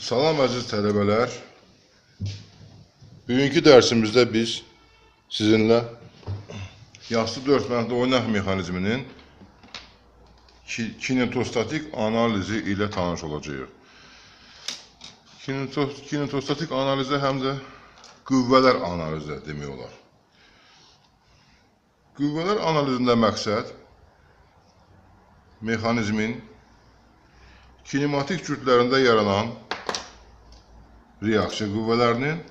Salam əziz tələbələr. Bugünkü dərsimizdə biz sizinlə yastı dörtmənli oynaq mexanizminin kinetostatik analizi ilə tanış olacağıq. Kinetostatik analizə həm də qüvvələr analizi demək olar. Qüvvələr analizində məqsəd mexanizmin kinematik cütlərində yaranan reaksiya qüvvələrinin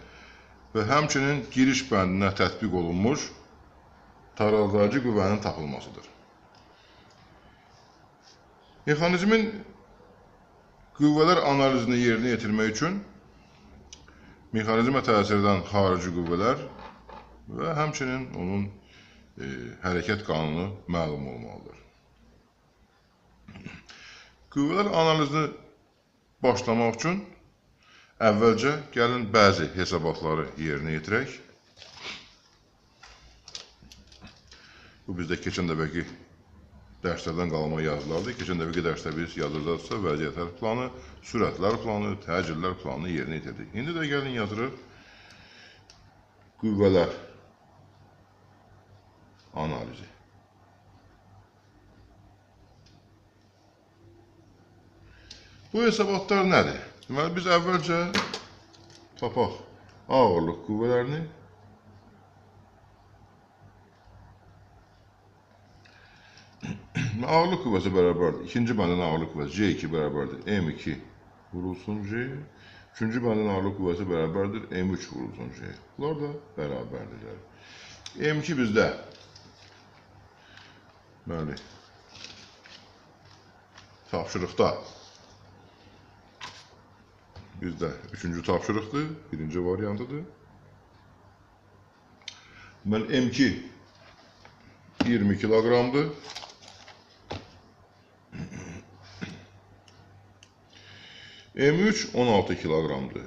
və həmçinin giriş bəndinə tətbiq olunmuş taraldırıcı qüvvənin tapılmasıdır. Mexanizmin qüvvələr analizini yerinə yetirmək üçün mexanizmə təsir edən xarici qüvvələr və həmçinin onun hərəkət qanunu məlum olmalıdır. Qüvvələr analizini başlamaq üçün əvvəlcə gəlin bəzi hesabatları yerinə yetirək. Bu bizdə keçən dəfəki dərslərdən qalma yazılardır. Keçən dəfəki dərsdə biz yazıldığımızda vəziyyətlər planı, sürətlər planı, təcillər planını yerinə yetirdik. İndi də gəlin yazırıq qüvvələr analizi. Bu hesabatlar nədir? Deməli, biz əvvəlcə tapaq ağırlıq qüvvələrini. Ağırlıq qüvvəsi bərabərdir. İkinci bəndin ağırlıq qüvvəsi C2 bərabərdir M2 vurulsun C. Üçüncü bəndin ağırlıq qüvvəsi bərabərdir M3 vurulsun C. Bunlar da bərabərdirlər. M2 bizdə tapşırıqda bizdə üçüncü tapşırıqdır, birinci variantıdır. M2 20 kiloqramdır. M3 16 kiloqramdır.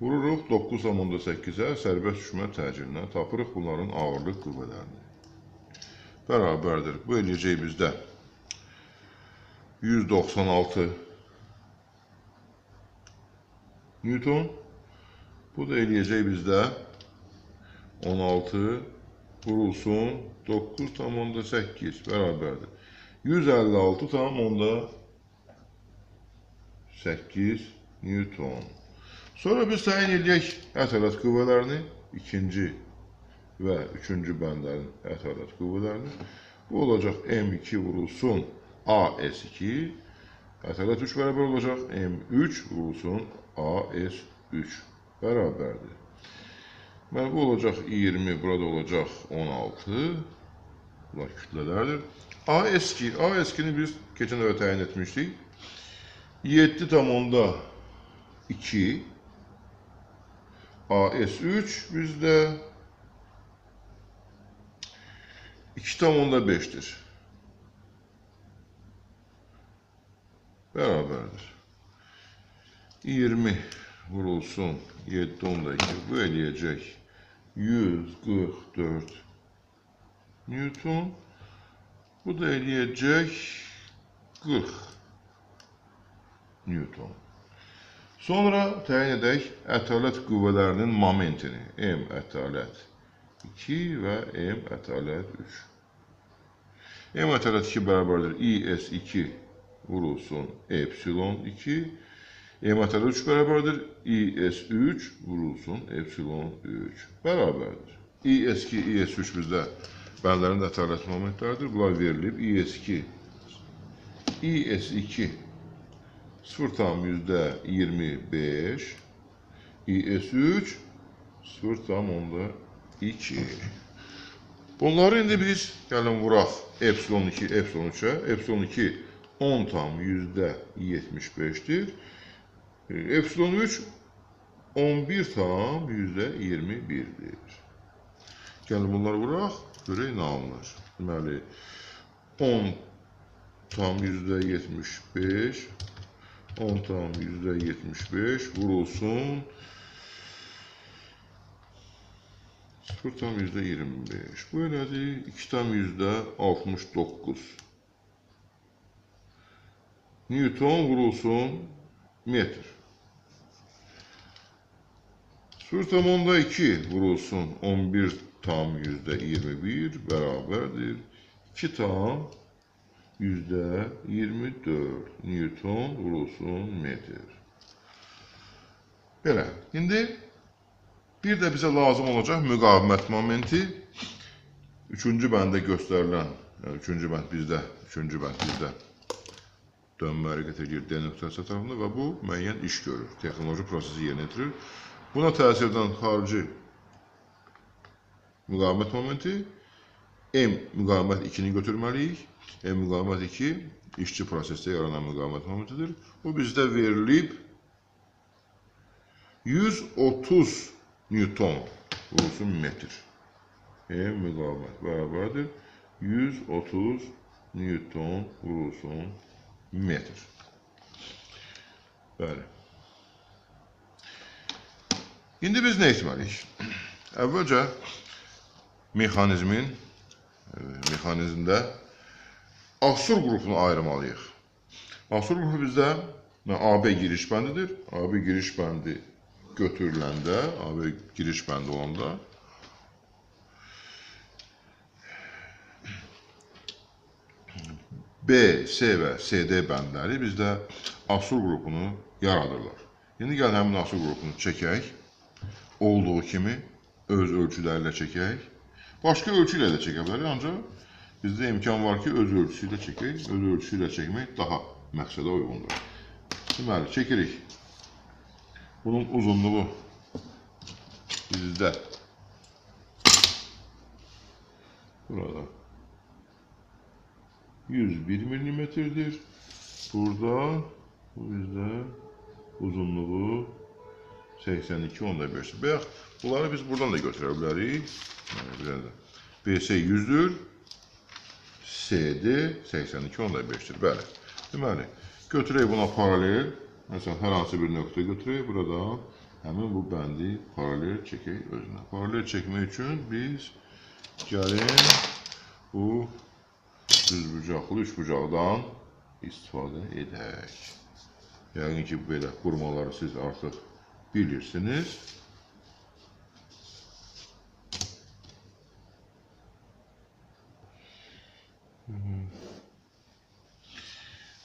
Vururuq 9,8-ə sərbəst düşmə təcillinə, tapırıq bunların ağırlıq qüvvələrini. Bərabərdir. Bu eləyəcək bizdə 196 Newton. Bu da eləyəcək bizdə 16 vurulsun 9,8 bərabərdir. 156,8 Newton. Sonra biz təyin edək ətələt qüvvələrini, ikinci və üçüncü bəndlərin ətələt qüvvələrini. Bu olacaq M2 vurulsun AS2, ətələt 3 bərabər olacaq M3 vurulsun AS3 bərabərdir. Bu olacaq 20, burada olacaq 16. Bunlar kütlələrdir. AS2-ni biz keçən dəfə təyin etmişdik. 7,2 AS3 bizdə 2,5'dir. Bərabərdir. 20 vurulsun 7,2 bu eləyəcək 144 Newton. Bu da eləyəcək 40 Newton. Sonra təyin edək ətələt qüvvələrinin momentini. M ətələt 2 və M ətələt 3. M ətələt 2 bərabərdir IS2 vurulsun epsilon 2. M ətələt 3 bərabərdir IS3 vurulsun epsilon 3 bərabərdir. IS2, IS3 bizdə bəndlərin ətələt momentlərdir. Bunlar verilib. IS2 0,25, IS3 0,2. Bunları indi biz gəlin vuraq epsilon 2, epsilon 3'ə. Epsilon 2 10,75'dir. Epsilon 3 11,21'dir. Gəlin bunları vuraq, görək nə alınır. Deməli 10,75 10,75 vurulsun 0,25. Bu elədir 2,69 Newton vurulsun metr. 0 tam onda 2 vurulsun 11 tam %21 bərabərdir. 2 tam %24 Newton vurulsun metr. Belə. İndi bir də bizə lazım olacaq müqavimət momenti. Üçüncü bəndə göstərilən, yəni üçüncü bənd bizdə dönmə hərəkət edir D nöqtəsi ətrafında və bu müəyyən iş görür, texnoloji prosesi yerinə yetirir. Buna təsirdən xarici müqavimət momenti M müqavimət 2-ni götürməliyik. M müqavimət 2 işçi prosesdə yaranan müqavimət momentidir. Bu bizdə verilib 130 Newton vurulsun metr. M müqavimət bərabərdir 130 Newton vurulsun metr. Bəli. İndi biz nə etməliyik? Əvvəlcə mexanizmdə asur qrupunu ayırmalıyıq. Asur qrupu bizdə AB giriş bəndidir. AB giriş bəndi götürüləndə, AB giriş bəndi olanda B, C və CD bəndləri bizdə asur qrupunu yaradırlar. İndi gəl həmin asur qrupunu çəkək. Olduğu kimi öz ölçülərlə çəkək. Başqa ölçü ilə də çəkə bilərik, ancaq bizdə imkan var ki, öz ölçüsü ilə çəkək. Öz ölçüsü ilə çəkmək daha məqsədə uyğundur. Deməli, çəkirik. Bunun uzunluğu bizdə burada 101 mm-dir. Burada bu bizdə uzunluğu 82.5. Bayaq, bunları biz buradan da götürə bilərik. BC 100-dür. CD 82.5-dir. Bəli. Deməli, götürək buna paralel. Məsələn, hər hansı bir nöqtə götürək. Burada həmin bu bəndi paralel çəkək özünə. Paralel çəkmək üçün biz gəlin bu düzbucaqlı üçbucaqdan istifadə edək. Yəqin ki, belə qurmaları siz artıq bilirsiniz.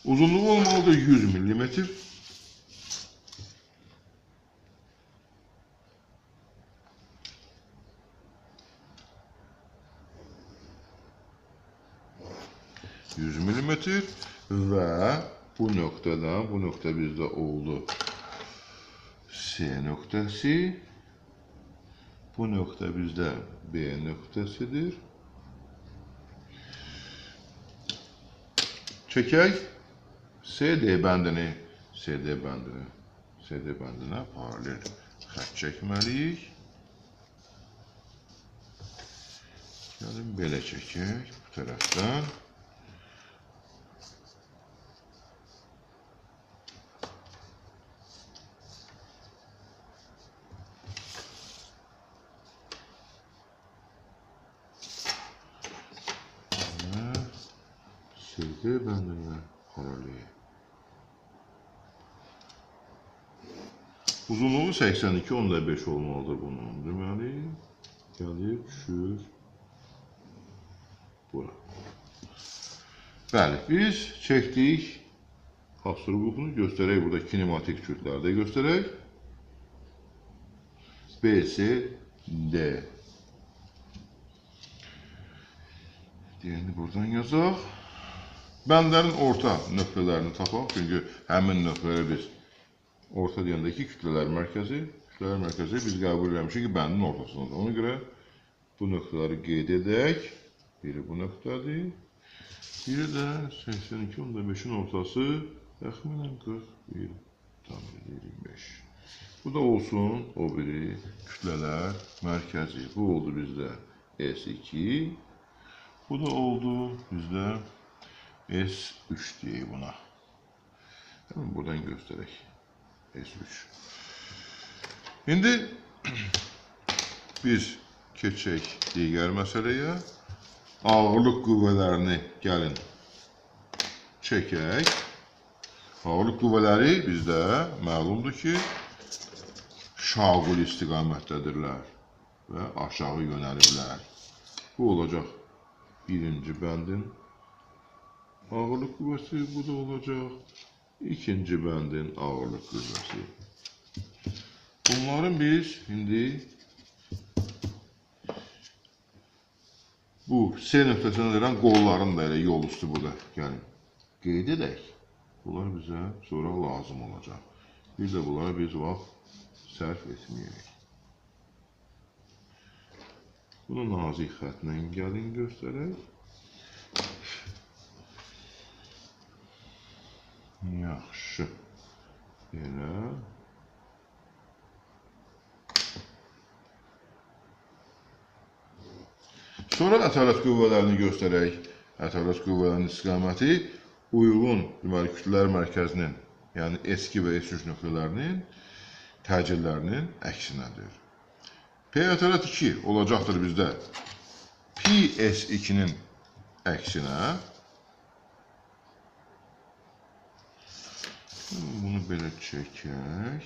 Uzunluğu olmalıdır 100 mm. Və bu nöqtədən, bu nöqtə bizdə oldu C nöqtəsi, bu nöqtə bizdə B nöqtəsidir. Çəkək CD bəndinə paralel xətt çəkməliyik. Gəlin belə çəkək bu tərəfdən. CD bəndinə paralel. Uzunluğu 82.5 olmalıdır bunun. Deməli, gəlir, düşür bura. Bəli, biz çəkdik asur qrupunu, göstərək burada kinematik kütlərdə göstərək. B, C, D. Diğerini buradan yazaq. Bəndlərin orta nöqtələrini tapaq. Çünki həmin nöqtələri biz orta deyəndə ki, kütlələr mərkəzi biz qəbul eləmişik ki, bəndin ortasındadır. Ona görə bu nöqtələri qeyd edək. Biri bu nöqtədir. Biri də 82.5-in ortası təxminən 41.25. Bu da olsun o biri kütlələr mərkəzi. Bu oldu bizdə S2. Bu da oldu bizdə S3 deyək buna. Hemen buradan gösterək. S3. İndi biz keçək digər məsələyə. Ağırlıq qüvvələrini gəlin çəkək. Ağırlıq qüvvələri bizdə məlumdur ki, şaquli istiqamətdədirlər və aşağı yönəlirlər. Bu olacaq birinci bəndin ağırlıq qüvvəsi, bu da olacaq ikinci bəndin ağırlıq qüvvəsi. Bunların biz indi bu C nöqtəsinə deyilən qolların da elə yol üstü burada. Yəni, qeyd edək. Bunlar bizə sonra lazım olacaq. Bir də bunlara biz vaxt sərf etməyək. Bunu nazik xətlə gəlin göstərək. Yaxşı. Belə. Sonra ətalət qüvvələrini göstərək. Ətalət qüvvələrinin istiqaməti uyğun kütlələr mərkəzinin, yəni S2 və S3 nöqtələrinin təcillərinin əksinədir. P ətalət 2 olacaqdır bizdə PS2-nin əksinə. Bunu belə çəkək.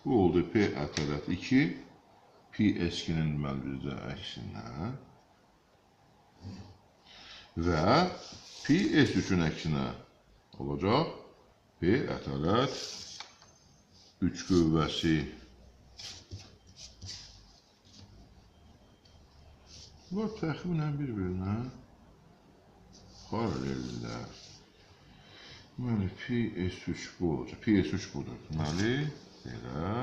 Bu oldu P ətalət 2, PS2-nin bizdə əksinə və PS3-ün əksinə olacaq P ətalət 3 qüvvəsi. Bunlar təxminən bir-birinə paraleldirlər. Deməli, PS3 bu olacaq. PS3 budur. Deməli, belə,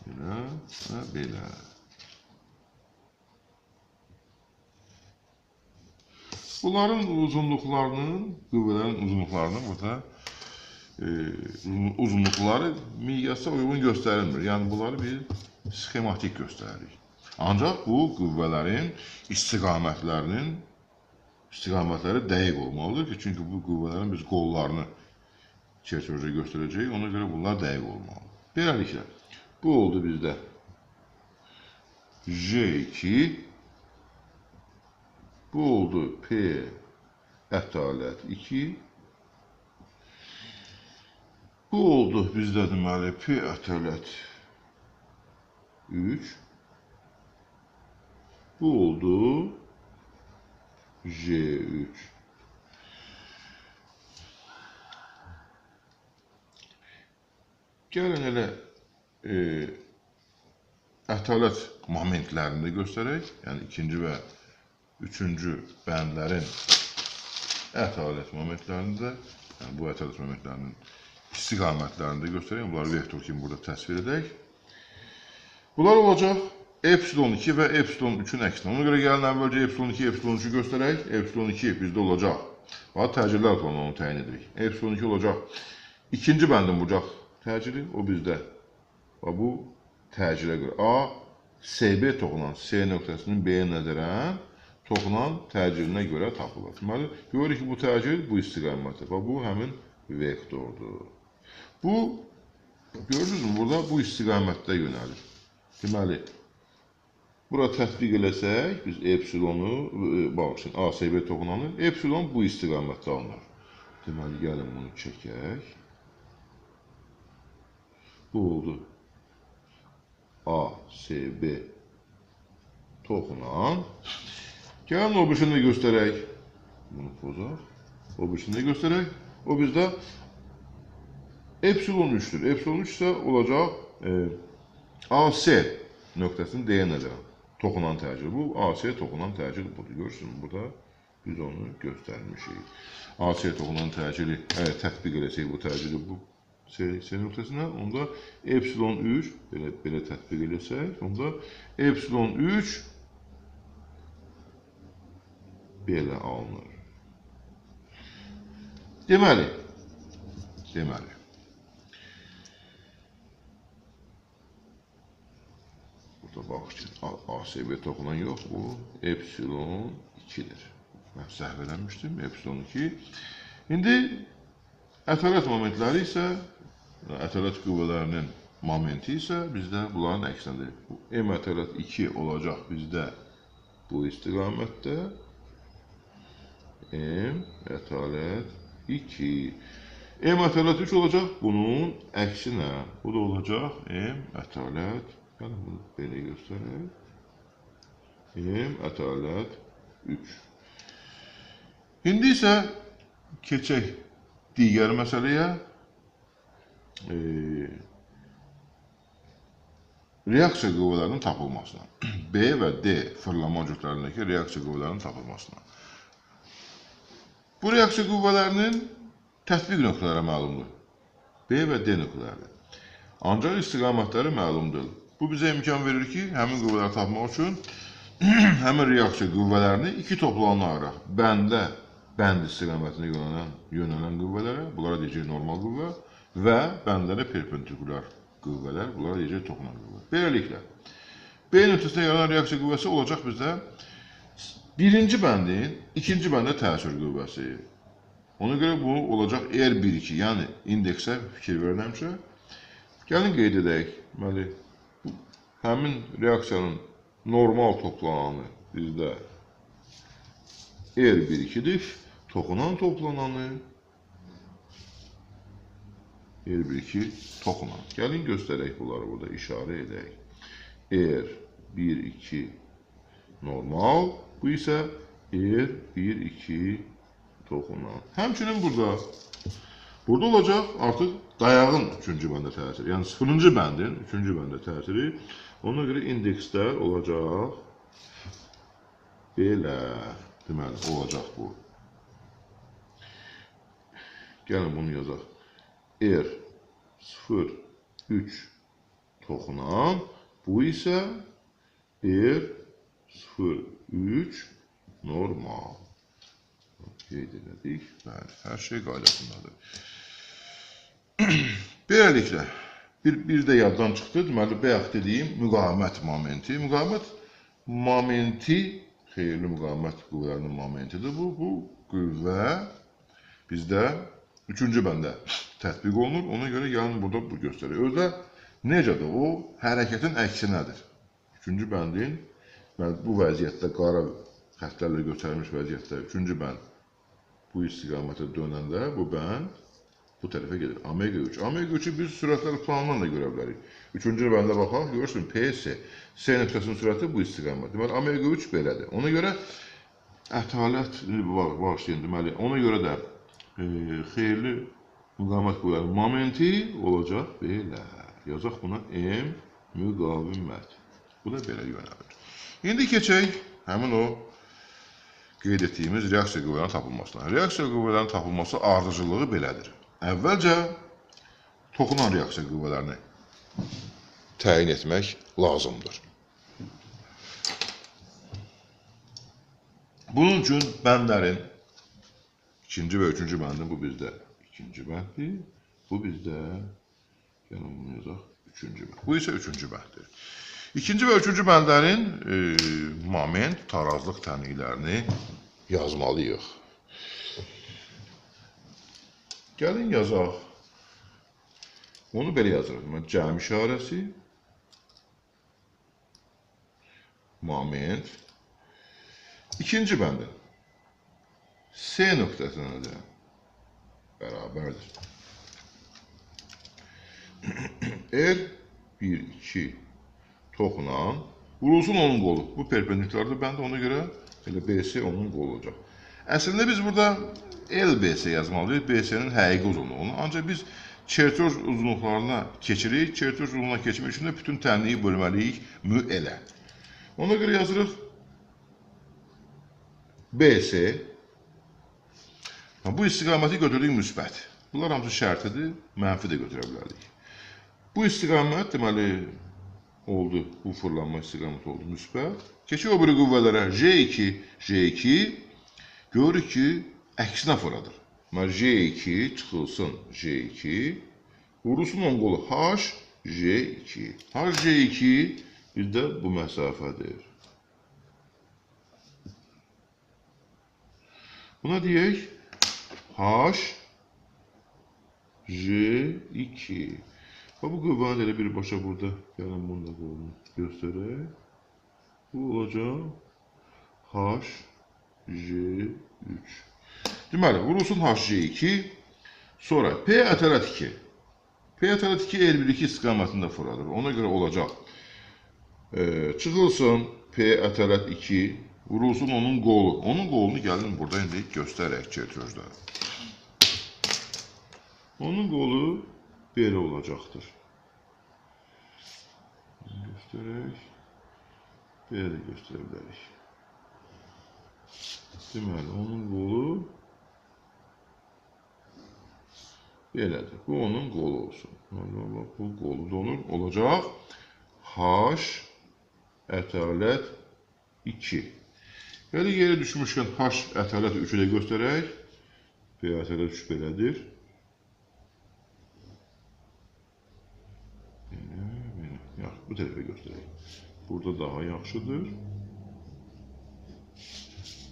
belə və belə. Bunların uzunluqlarının, qüvvələrin uzunluqlarının burada uzunluqları miqyasa uyğun göstərilmir. Yəni, bunları bir sxematik göstəririk. Ancaq bu qüvvələrin istiqamətləri dəqiq olmalıdır ki, çünki bu qüvvələrin biz qollarını çerçözdə göstərəcəyik, ona görə bunlar dəqiq olmalıdır. Beləliklə, bu oldu bizdə J2, bu oldu P ətalət 2, bu oldu bizdə deməli P ətalət 3, bu oldu J3. Gəlin elə ətalət momentlərini də göstərək. Yəni, ikinci və üçüncü bəndlərin ətalət momentlərini də, yəni bu ətalət momentlərinin istiqamətlərini də göstərək. Bunları vektor kimi burada təsvir edək. Bunlar olacaq epsilon 2 və epsilon 3-ün əksinə. Ona görə gəlin əvvəlcə epsilon 2, epsilon 3-ü göstərək. Epsilon 2 bizdə olacaq. Bax, təcillər planı onu təyin edirik. Epsilon 2 olacaq. İkinci bəndin bucaq təcili, o bizdə. Bu təcilə görə. A, SB toxunan C nöqtəsinin B-yə nəzərən toxunan təcilinə görə tapılır. Deməli, görürük ki, bu təcil bu istiqamətdir. Bu həmin vektordur. Bu, görürsünüzmü, burada bu istiqamətdə yönəlir. Deməli, bura tətbiq eləsək, biz epsilonu, bağışlayın, ASB toxunanı, epsilon bu istiqamətdə alınır. Deməli, gəlin bunu çəkək. Bu oldu ASB toxunan. Gəlin o birisini də göstərək. Bunu pozaq. O birisini də göstərək. O bizdə epsilon 3-dür. Epsilon 3 isə olacaq AC nöqtəsinin D-yə nəzərən toxunan təcil. Bu AC toxunan təcil budur. Görürsünüz, burada biz onu göstərmişik. AC toxunan təcili tətbiq eləsək bu təcili bu C nöqtəsinə, onda epsilon 3 belə tətbiq eləsək, onda epsilon 3 belə alınır. Deməli, burada baxın, ASB toxunan yox, bu epsilon 2-dir. Mən səhv eləmişdim, epsilon 2. İndi ətalət momentləri isə, ətalət qüvvələrinin momenti isə bizdə bunların əksinədir. M ətalət 2 olacaq bizdə bu istiqamətdə. M ətalət 2. M ətalət 3 olacaq. Bunun əksinə. Bu da olacaq M ətalət. Gəlin bunu belə göstərək. M ətalət 3. İndi isə keçək digər məsələyə. Reaksiya qüvvələrinin tapılmasına. B və D fırlanma cütlərindəki reaksiya qüvvələrinin tapılmasına. Bu reaksiya qüvvələrinin tətbiq nöqtələri məlumdur. B və D nöqtələri. Ancaq istiqamətləri məlumdur. Bu bizə imkan verir ki, həmin qüvvələri tapmaq üçün həmin reaksiya qüvvələrini iki toplanana ayıraq. Bənd istiqamətinə yönələn qüvvələrə, bunlara deyəcək normal qüvvə və bəndlərə perpendikulyar qüvvələr, bunlara deyəcək toxunan qüvvə. Beləliklə, B nöqtəsində yaranan reaksiya qüvvəsi olacaq bizdə birinci bəndin ikinci bəndə təsir qüvvəsi. Ona görə bu olacaq R1-2, yəni indeksə fikir verilmişə. Gəlin qeyd edək. Həmin reaksiyanın normal toplananı bizdə R1-2-dir. Toxunan toplananı R1-2 toxunan. Gəlin göstərək bunları burada işarə edək. R1-2 normal, bu isə R1-2 toxunan. Həmçinin burada olacaq artıq dayağın 3-cü bəndə təsiri. Yəni 0-cı bəndin 3-cü bəndə təsiri. Ona görə indekslər olacaq belə. Deməli, olacaq bu. Gəlin bunu yazaq. R0-3 toxunan, bu isə R0-3 normal. Qeyd edik. Bəli, hər şey qaydasındadır. Beləliklə, bir də yaddan çıxdı. Deməli, bayaq dediyim müqavimət momenti. Müqavimət momenti, xeyirli müqavimət qüvvələrinin momentidir. Bu qüvvə bizdə 3-cü bəndə tətbiq olunur. Ona görə gəlin burada bu göstərir. Özdə necədir? O, hərəkətin əksinədir. 3-cü bəndin, bu vəziyyətdə qara xətlərlə göstərilmiş vəziyyətdə 3-cü bənd bu istiqamətə dönəndə bu bənd bu tərəfə gedir. Omega 3. Omega 3-ü biz sürətləri planından da görə bilərik. 3-cü bəndə baxaq, görürsün PS. S nöqtəsinin sürəti bu istiqamət. Deməli, Omega 3 belədir. Ona görə ətalət başlayın. Deməli, ona görə də xeyirli müqavimət qüvvələrinin momenti olacaq belə. Yazaq buna M müqavimət. Bu da belə yönəlir. İndi keçək həmin o qeyd etdiyimiz reaksiya qüvvələrinin tapılmasına. Reaksiya qüvvələrinin tapılması ardıcılığı belədir. Əvvəlcə toxunan reaksiya qüvvələrini təyin etmək lazımdır. Bunun üçün bəndlərin ikinci və üçüncü bəndin, bu bizdə ikinci bənddir. Bu bizdə, gəlin bunu yazaq, üçüncü bənd. Bu isə üçüncü bənddir. İkinci və üçüncü bəndlərin moment, tarazlıq tənliklərini yazmalıyıq. Gəlin yazaq. Onu belə yazırıq. Cəm işarəsi, moment, ikinci bəndin S nöqtəsinə də bərabərdir. R1-2 toxunan, vurulsun onun qolu. Bu perpendikulardır bəndə, ona görə elə BS onun qolu olacaq. Əslində biz burada LBS yazmalıyıq, BS-nin həqiqi uzunluğunu. Ancaq biz çertyoz uzunluqlarına keçirik. Çertyoz uzunluğuna keçmək üçün də bütün tənliyi bölməliyik müələ. Ona görə yazırıq BS. Bu istiqaməti götürdük müsbət. Bunlar hamısı şərtidir, mənfi də götürə bilərik. Bu istiqamət deməli oldu, bu fırlanma istiqaməti oldu müsbət. Keçək o biri qüvvələrə J2 görürük ki, əksinə fırladır. J2 çıxılsın J2, vurulsun onun qolu HJ2. HJ2 bizdə bu məsafədir. Buna deyək HJ2. Bu qüvvəni elə birbaşa burada, gəlin bunu da qolunu göstərək. Bu olacaq HJ3. Deməli, vurulsun HC2, sonra P ətələt 2. P ətələt 2 L1-2 istiqamətində fırladır. Ona görə olacaq. Çıxılsın P ətələt 2, vurulsun onun qolu. Onun qolunu gəlin burada indi göstərək çertyojda. Onun qolu belə olacaqdır. Göstərək. Belə də göstərə bilərik. Deməli, onun qolu belədir. Bu onun qolu olsun. Bu qolu donur. Olacaq H ətələt 2. Gəli yeri düşmüşkən H ətələt 3-ü də göstərək. P ətələt 3 belədir. Bu tərəfə göstərək. Burada daha yaxşıdır.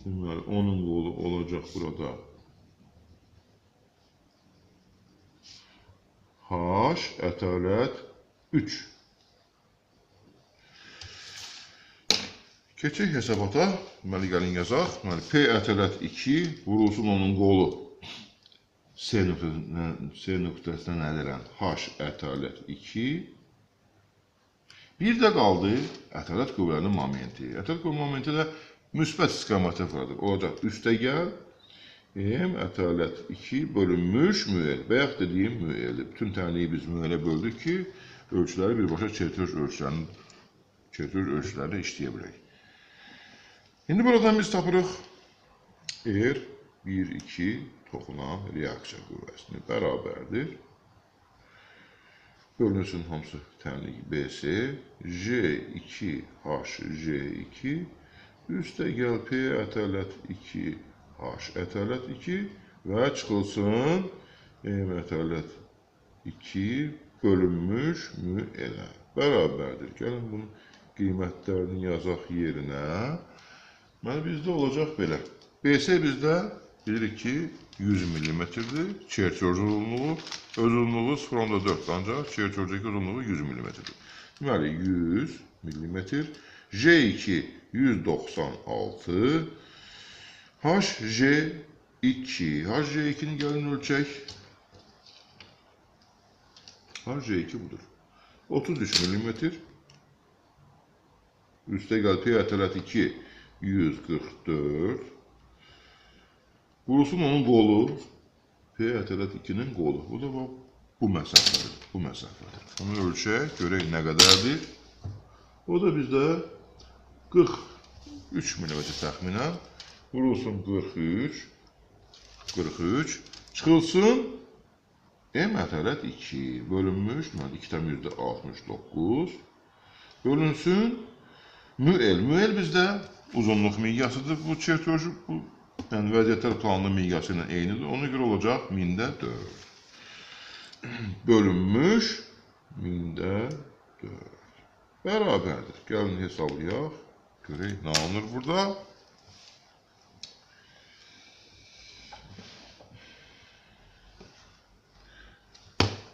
Deməli, onun qolu olacaq burada. H ətələt 3. Keçək hesabata. Deməli, gəlin yazaq. Deməli, P ətələt 2 vurulsun onun qolu. C nöqtəsindən əlilən H ətələt 2. Bir də qaldı ətələt qüvvələrinin momenti. Ətələt qüvvələrinin momenti də müsbət istiqamətə fırladır. Olacaq üstəgəl M ətələt 2 bölünmüş müəl və yaxud dediyim müəldir. Bütün tənliyi biz müələ böldük ki, ölçüləri birbaşa çertyoj ölçülərlə işləyə bilək. İndi buradan biz tapırıq R1-2 toxunan reaksiya qüvvəsini bərabərdir. Bölünsün hamısı tənlik BC, J2, HJ2, üstəgəl P ətələt 2, H ətələt 2 və çıxılsın M ətələt 2 bölünmüş müələ bərabərdir. Gəlin bunun qiymətlərini yazaq yerinə. Bizdə olacaq belə. BC bizdə bilirik ki, 100 mm-dir. Çertyoj uzunluğu, öz uzunluğu 0.4, ancaq çertyojdakı uzunluğu 100 mm-dir. Deməli, 100 mm. J2 196. HJ2. HJ2-ni gəlin ölçək. HJ2 budur. 33 mm. Üstəgəl P ətələt 2 144. Vurulsun onun qolu, P ətələt 2-nin qolu. Bu da bu məsafədir. Bu məsafədir. Onu ölçək, görək nə qədərdir. O da bizdə 43 mm təxminən. Vurulsun 43. Çıxılsın M ətələt 2. Bölünmüş, 2,69. Bölünsün müəl. Müəl bizdə uzunluq miqyasıdır. Bu çertyoj, yəni vəziyyətlər planının miqyası ilə eynidir. Ona görə olacaq 1000-4. Bölünmüş 1000-4. Bərabərdir. Gəlin hesablayaq. Görək nə alınır burada.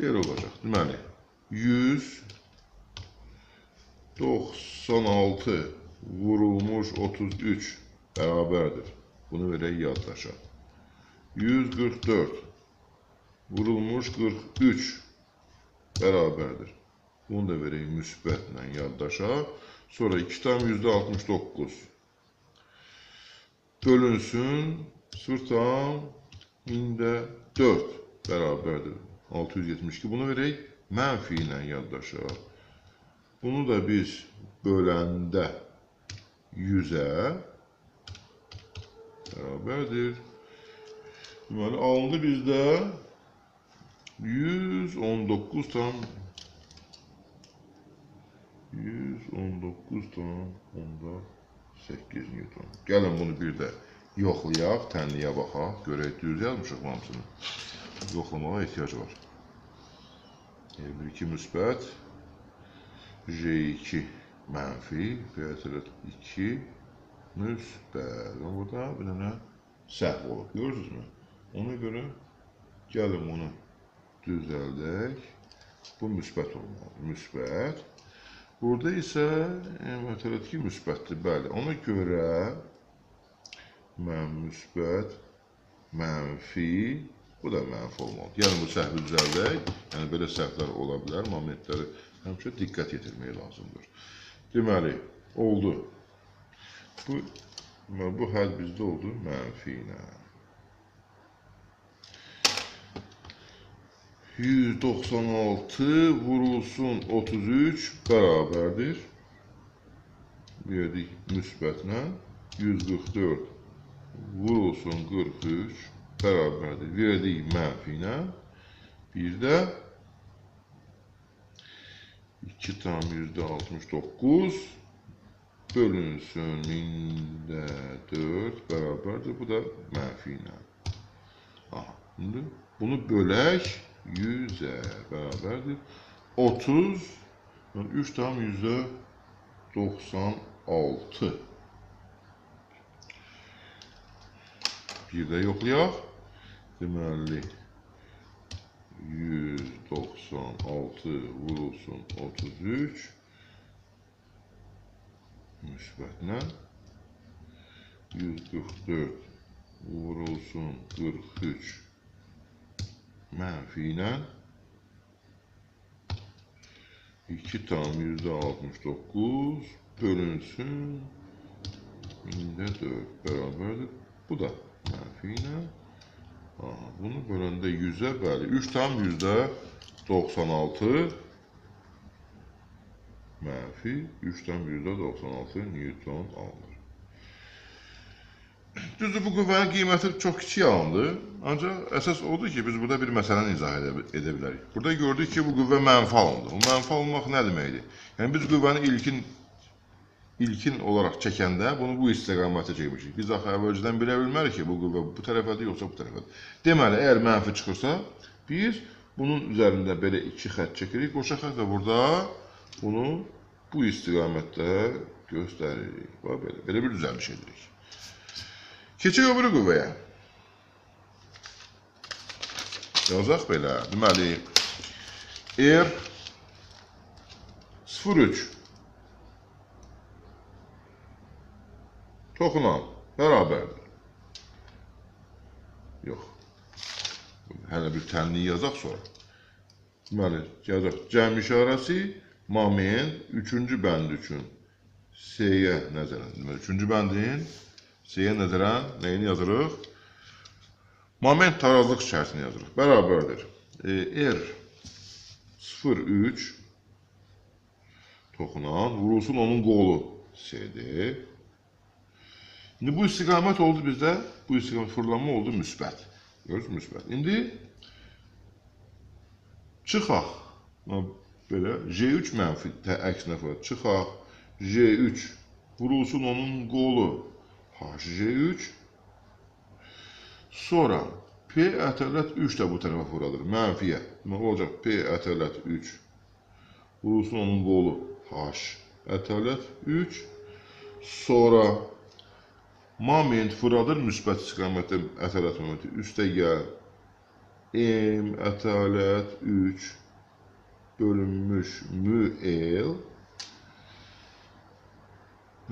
Belə olacaq. Deməli, 196 vurulmuş 33 bərabərdir. Bunu verək yaddaşa. 144 vurulmuş 43 bərabərdir. Bunu da verək müsbətlə yaddaşa. Sonra 2,69 bölünsün 0,4 bərabərdir. 672. Bunu verək mənfi ilə yaddaşa. Bunu da biz böləndə 100-ə bərabərdir. Deməli, alındı bizdə 119,8 Newton. Gəlin bunu bir də yoxlayaq, tənliyə baxaq. Görək, düz yazmışıq hamısını. Yoxlamağa ehtiyac var. R1-2 müsbət, J2 mənfi, P ətələt 2 müsbət. Burada bir dənə səhv olub, görürsünüzmü? Ona görə gəlin bunu düzəldək. Bu müsbət olmalı, müsbət. Burada isə M ətələt 2 müsbətdir, bəli. Ona görə mən müsbət mənfi, bu da mənfi olmalı. Yəni bu səhvi düzəldək. Yəni belə səhvlər ola bilər. Momentləri həmişə diqqət yetirmək lazımdır. Deməli, oldu. Bu həll bizdə oldu mənfi ilə. 196 vurulsun 33 bərabərdir. Verdik müsbətlə. 144 vurulsun 43 bərabərdir. Verdik mənfi ilə. Bir də 2 tam %69 bölünsün 1000-4 bərabərdir. Bu da mənfi ilə. Şimdi bunu bölək 100'ə bərabərdir. 30 3 tam %96. Bir də yoxlayaq. Deməli 196 vurulsun 33 müsbətlə 144 vurulsun 43 mənfi ilə 2 tam %69 bölünsün 1000-4 bərabərdir. Bu da mənfi ilə. Bunu böləndə 100'ə bəli 3 tam %96 mənfi 3 tam %96 Newton alınır. Düzdür, bu qüvvənin qiyməti çox kiçik alındı. Ancaq əsas odur ki, biz burada bir məsələni izah edə bilərik. Burada gördük ki, bu qüvvə mənfi alındı. O mənfi alınmaq nə deməkdir? Yəni biz qüvvəni ilkin olaraq çəkəndə bunu bu istiqamətə çəkmişik. Biz axı əvvəlcədən bilə bilmərik ki, bu qüvvə bu tərəfədir, yoxsa bu tərəfədir. Deməli, əgər mənfi çıxırsa, biz bunun üzərində belə iki xətt çəkirik. Qoşa xətt və burada bunu bu istiqamətdə göstəririk. Belə bir düzəlmiş edirik. Keçək öbürü qüvvəyə. Yazaq belə. Deməli, R03 toxunan bərabərdir. Yox. Hələ bir tənliyi yazaq sonra. Deməli, yazaq. Cəm işarəsi moment 3-cü bənd üçün S-yə nəzərən. Deməli, 3-cü bəndin S-yə nəzərən neyini yazırıq? Moment tarazlıq şərtini yazırıq. Bərabərdir. R03 toxunan vurulsun onun qolu S-dir. İndi bu istiqamət oldu bizdə, bu istiqamət fırlanma oldu müsbət. Görürsünüz, müsbət. İndi çıxaq. Belə J3 mənfi əksinə fırlanır. Çıxaq J3 vurulsun onun qolu HJ3. Sonra P ətələt 3 də bu tərəfə fırladır. Mənfiyə. Demək olacaq P ətələt 3 vurulsun onun qolu H ətələt 3. Sonra moment fırladır müsbət istiqamətdə ətələt momenti. Üstə gəl M ətələt 3 bölünmüş müL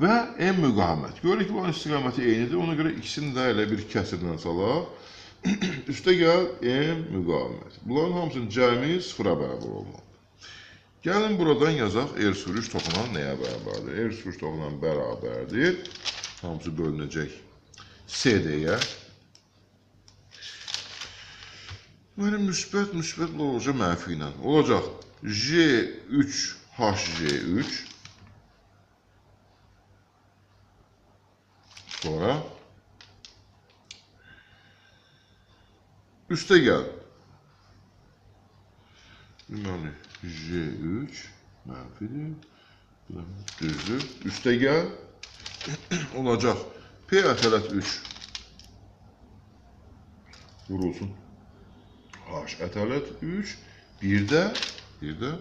və M müqavimət. Görürük ki, bu istiqaməti eynidir. Ona görə ikisini də elə bir kəsirlə salaq. Üstə gəl M müqavimət. Bunların hamısının cəmi 0-a bərabər olmalıdır. Gəlin buradan yazaq R03 toxunan nəyə bərabərdir? R03 toxunan bərabərdir. Hamısı bölünəcək CD-yə. Deməli, müsbət olacaq mənfi ilə. Olacaq J3 HJ3. Sonra üstə gəl. Deməli, J3 mənfidir. Düzdür. Üstə gəl. Olacaq P ətələt 3 vurulsun H ətələt 3. Bir də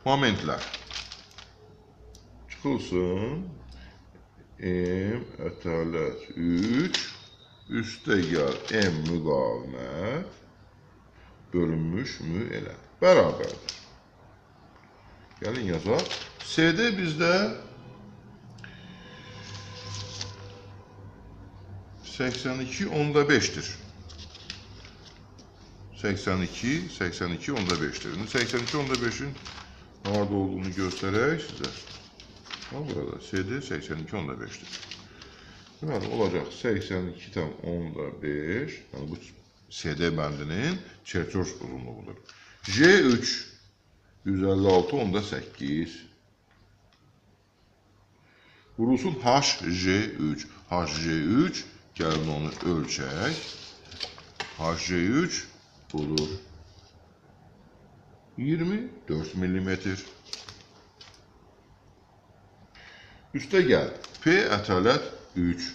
momentlər çıxılsın M ətələt 3 üstə gəl M müqavimət bölünmüş mü elə bərabərdir. Gəlin yazaq. CD bizdə 82 onda 5'tir. 82 onda 5'tir. 82 onda 5'in harada olduğunu göstererek size. Burada CD 82 onda 5'tir. Deməli, olacaq 82 tam onda 5. Yəni bu CD bəndinin çerçöz uzunluğudur. J3 156 onda 8. Vurulsun HJ3. HJ3 gəlin onu ölçək. HJ3 budur 24 millimetr. Üstə gəl. P ətələt 3.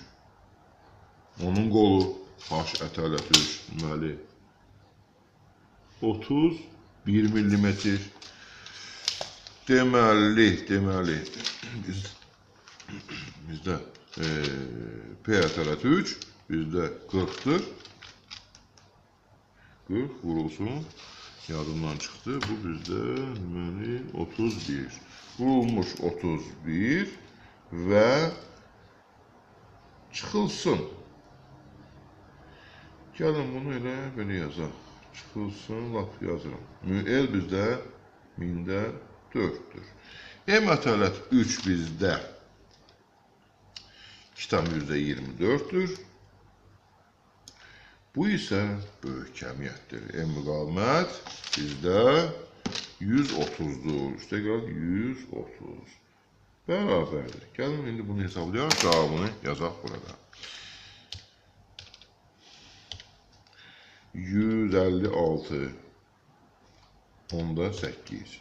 Onun qolu H ətələt 3. Deməli 31 millimetr. Deməli bizdə P ətələt 3, bizdə 40'dır. 40 vurulsun. Yadımdan çıxdı. Bu bizdə deməli 31. Vurulmuş 31 və çıxılsın. Gəlin bunu elə belə yazaq. Çıxılsın, lap yazıram. Müel bizdə 1000-də 4'dür. M ətələt 3 bizdə 2,24'dür. Bu isə böyük kəmiyyətdir. M müqavimət bizdə 130'dur. Üstə gəl 130. Bərabərdir. Gəlin indi bunu hesablayaq, cavabını yazaq burada. 156 onda 8.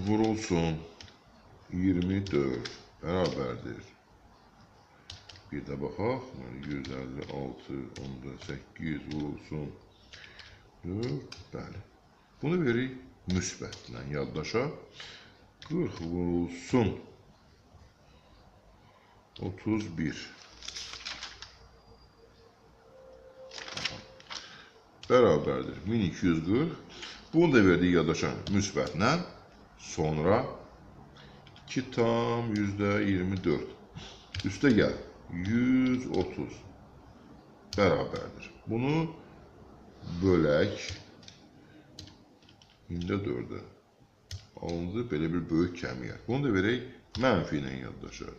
Vurulsun 24 bərabərdir. Bir də baxaq. 156 onda 8 vurulsun 4. Bəli. Bunu veririk müsbətlə yaddaşa. 40 vurulsun 31. Bərabərdir 1240. Bunu da verdik yaddaşa müsbətlə. Sonra 2,24. Üstə gəl 130 bərabərdir. Bunu bölək 4'ə. Alındı belə bir böyük kəmiyyət. Bunu da verək mənfi ilə yaddaşa.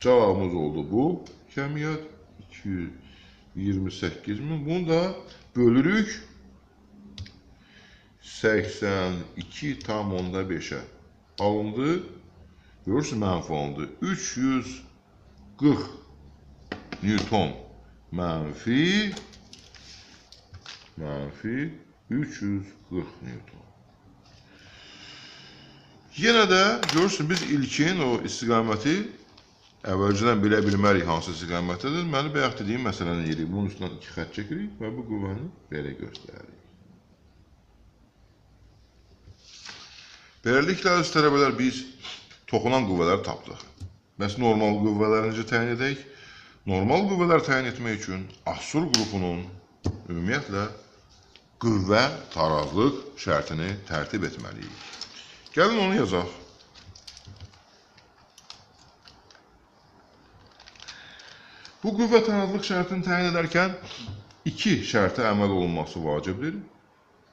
Cavabımız oldu bu kəmiyyət 228.000. Bunu da bölürük 82,5'ə. Alındı. Görürsünüz mənfi alındı. 340 Newton mənfi 340 Newton. Yenə də görürsünüz biz ilkin o istiqaməti əvvəlcədən bilə bilmərik hansı istiqamətdədir. Deməli bayaq dediyim məsələni eləyirik. Bunun üstündən 2 xətt çəkirik və bu qüvvəni belə göstəririk. Beləliklə əziz tələbələr biz toxunan qüvvələri tapdıq. Bəs normal qüvvələri necə təyin edək? Normal qüvvələr təyin etmək üçün Assur qrupunun ümumiyyətlə qüvvə tarazlıq şərtini tərtib etməliyik. Gəlin onu yazaq. Bu qüvvə tarazlıq şərtini təyin edərkən 2 şərtə əməl olunması vacibdir.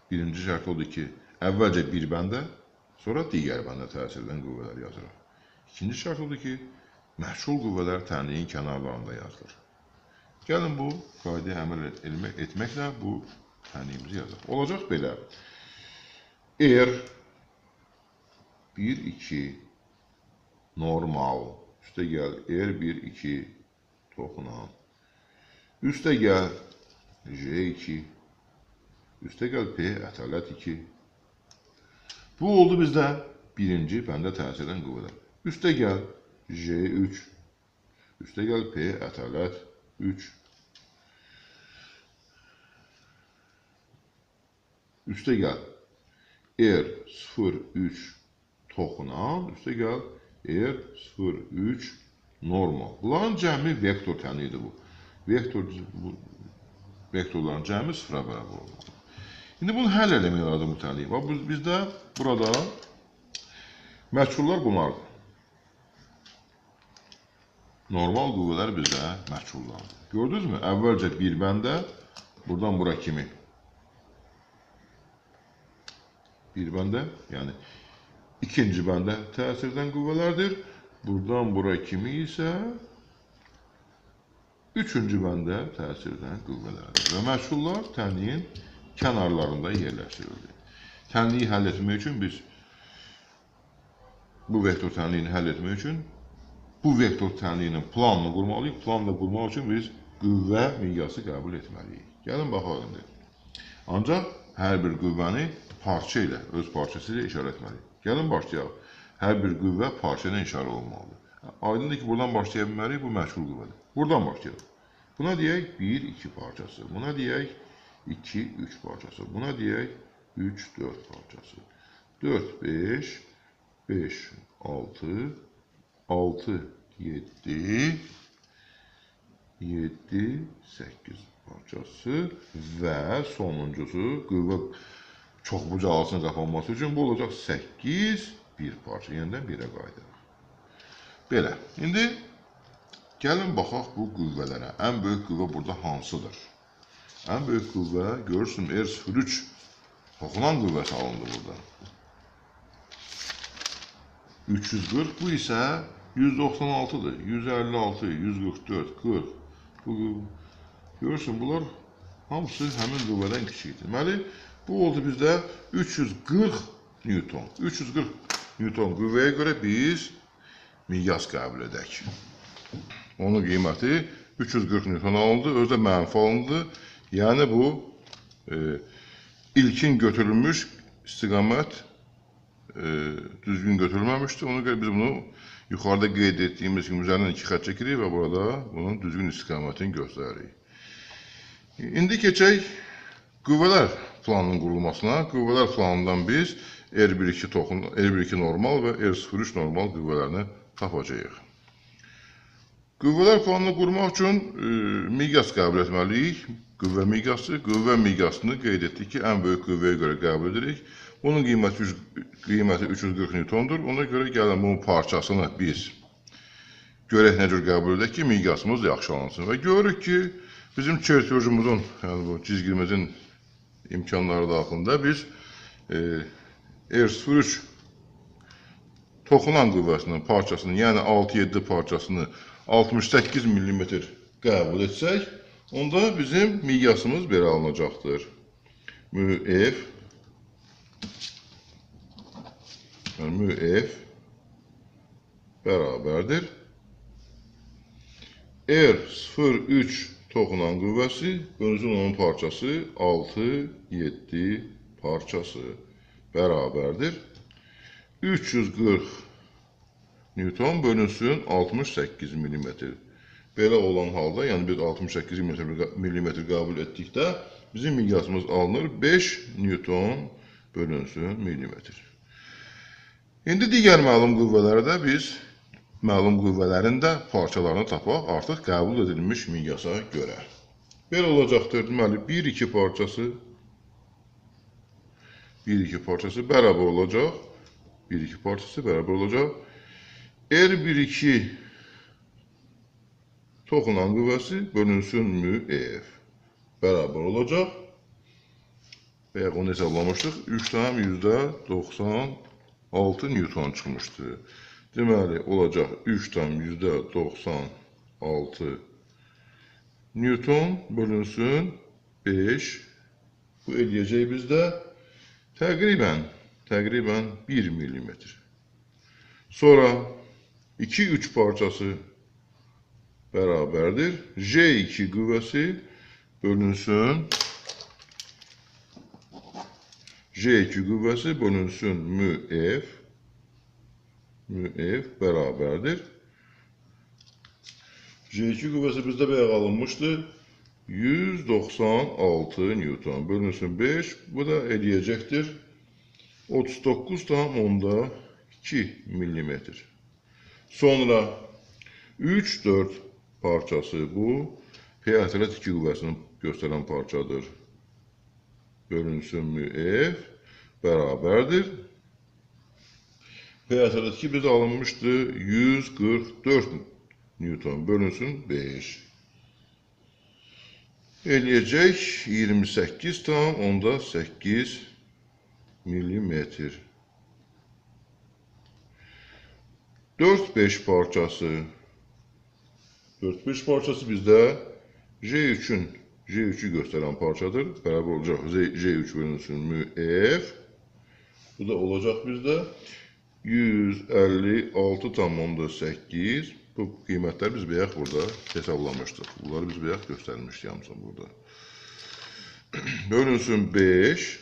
Birinci şərt odur ki, əvvəlcə bir bəndə, sonra digər bəndə təsir edən qüvvələr yazılır. İkinci şərt odur ki, məhsul qüvvələr tənliyin kənarlarında yazılır. Gəlin bu qaydaya əməl etməklə bu tənliyimizi yazaq. Olacaq belə. R 1-2 normal. Üstə gəl R 1-2 toxunan. Üstə gəl J2. Üstə gəl P ətələt 2. Bu oldu bizdə birinci bəndə təsir edən qüvvələr. Üstə gəl J3. Üstə gəl P ətələt 3. Üstə gəl R03 toxunan. Üstə gəl R03 normal. Bunların cəmi vektor tənliyidir bu. Vektorların cəmi sıfıra bərabər olmalıdır. İndi bunu həll eləmək lazım bu tənliyi. Bizdə burada Məchullar bunlardır. Normal qüvvələr bizdə məchullardır. Gördünüzmü? Əvvəlcə bir bəndə, buradan bura kimi. Bir bəndə, yəni ikinci bəndə təsirdən qüvvələrdir. Buradan bura kimi isə üçüncü bəndə təsirdən qüvvələrdir. Və məchullar tənliyin kənarlarında yerləşdirildi. Tənliyi həll etmək üçün biz bu vektor tənliyini həll etmək üçün bu vektor tənliyinin planını qurmalıyıq. Planla qurmaq üçün biz qüvvə miqyası qəbul etməliyik. Gəlin baxaq indi. Ancaq hər bir qüvvəni parça ilə, öz parçası ilə işarə etməliyik. Gəlin başlayaq. Hər bir qüvvə parça ilə işarə olmalıdır. Aydındır ki, buradan başlaya bilməliyik, bu məchul qüvvədir. Buradan başlayaq. Buna deyək 1-2 parçası. Buna deyək 2-3 parçası. Buna deyək 3-4 parçası. 4-5, 5-6, 6-7, 7-8 parçası və sonuncusu qüvvə çoxbucaqlısının qapanması üçün bu olacaq 8 bir parça. Yenidən 1-ə qayıdırıq. Belə. İndi gəlin baxaq bu qüvvələrə. Ən böyük qüvvə burada hansıdır? Ən böyük qüvvə görürsün R03 toxunan qüvvəsi alındı burada. 340 bu isə 196'dır. 156, 144, 40. Görürsün bunlar hamısı həmin qüvvədən kiçikdir. Deməli, bu oldu bizdə 340 Newton. 340 Newton qüvvəyə görə biz miqyas qəbul edək. Onun qiyməti 340 Newton alındı, özü də mənfi alındı. Yəni bu ilkin götürülmüş istiqamət düzgün götürülməmişdir. Ona görə biz bunu yuxarıda qeyd etdiyimiz kimi üzərindən 2 xətt çəkirik və burada bunun düzgün istiqamətini göstəririk. İndi keçək qüvvələr planının qurulmasına. Qüvvələr planından biz R12 normal və R03 normal qüvvələrini tapacağıq. Qüvvələr planını qurmaq üçün miqyas qəbul etməliyik. Qüvvə miqyası. Qüvvə miqyasını qeyd etdik ki, ən böyük qüvvəyə görə qəbul edirik. Bunun qiyməti 340 Newtondur. Ona görə gəlin bunun parçasını biz görək nə cür qəbul edək ki, miqyasımız yaxşılansın. Və görürük ki, bizim çertyojumuzun, yəni bu cizgimizin imkanları daxilində biz R03 toxunan qüvvəsinin parçasını, yəni 6-7 parçasını 68 mm qəbul etsək, onda bizim miqyasımız belə alınacaqdır. Müf bərabərdir. R03 toxunan qüvvəsi bölünsün onun parçası 6-7 parçası bərabərdir. 340 Newton bölünsün 68 mm. Belə olan halda, yəni biz 68 mm qəbul etdikdə bizim miqyasımız alınır 5 Newton bölünsün millimetr. İndi digər məlum qüvvələrə də biz məlum qüvvələrin də parçalarını tapaq artıq qəbul edilmiş miqyasa görə. Belə olacaqdır. Deməli, 1-2 parçası bərabər olacaq. 1-2 parçası bərabər olacaq. R12 toxunan qüvvəsi bölünsün müf bərabər olacaq. Bayaq onu hesablamışdıq. 3,96 Newton çıxmışdı. Deməli, olacaq 3,96 Newton bölünsün 5. Bu eləyəcək bizdə təqribən 1 mm. Sonra 2-3 parçası bərabərdir. J2 qüvvəsi bölünsün müf bərabərdir. J2 qüvvəsi bizdə bayaq alınmışdı. 196 Newton bölünsün 5. Bu da eləyəcəkdir 39,2 mm. Sonra 3-4 parçası bu P-ətələt 2 qüvvəsini göstərən parçadır. Bölünsün müf bərabərdir. P ətəlat 2 bizə alınmışdı 144 Newton bölünsün 5. Eləyəcək 28,8 millimetr. 4-5 parçası. 4-5 parçası bizdə J3'ü gösteren parçadır. Beraber olacaq J3 bölünsün F. Bu da olacaq bizdə 156,8. Bu qiymətləri biz bayaq burada hesablamışdıq. Bunları biz bayaq göstərmişdik hamısı burada. Bölünsün 5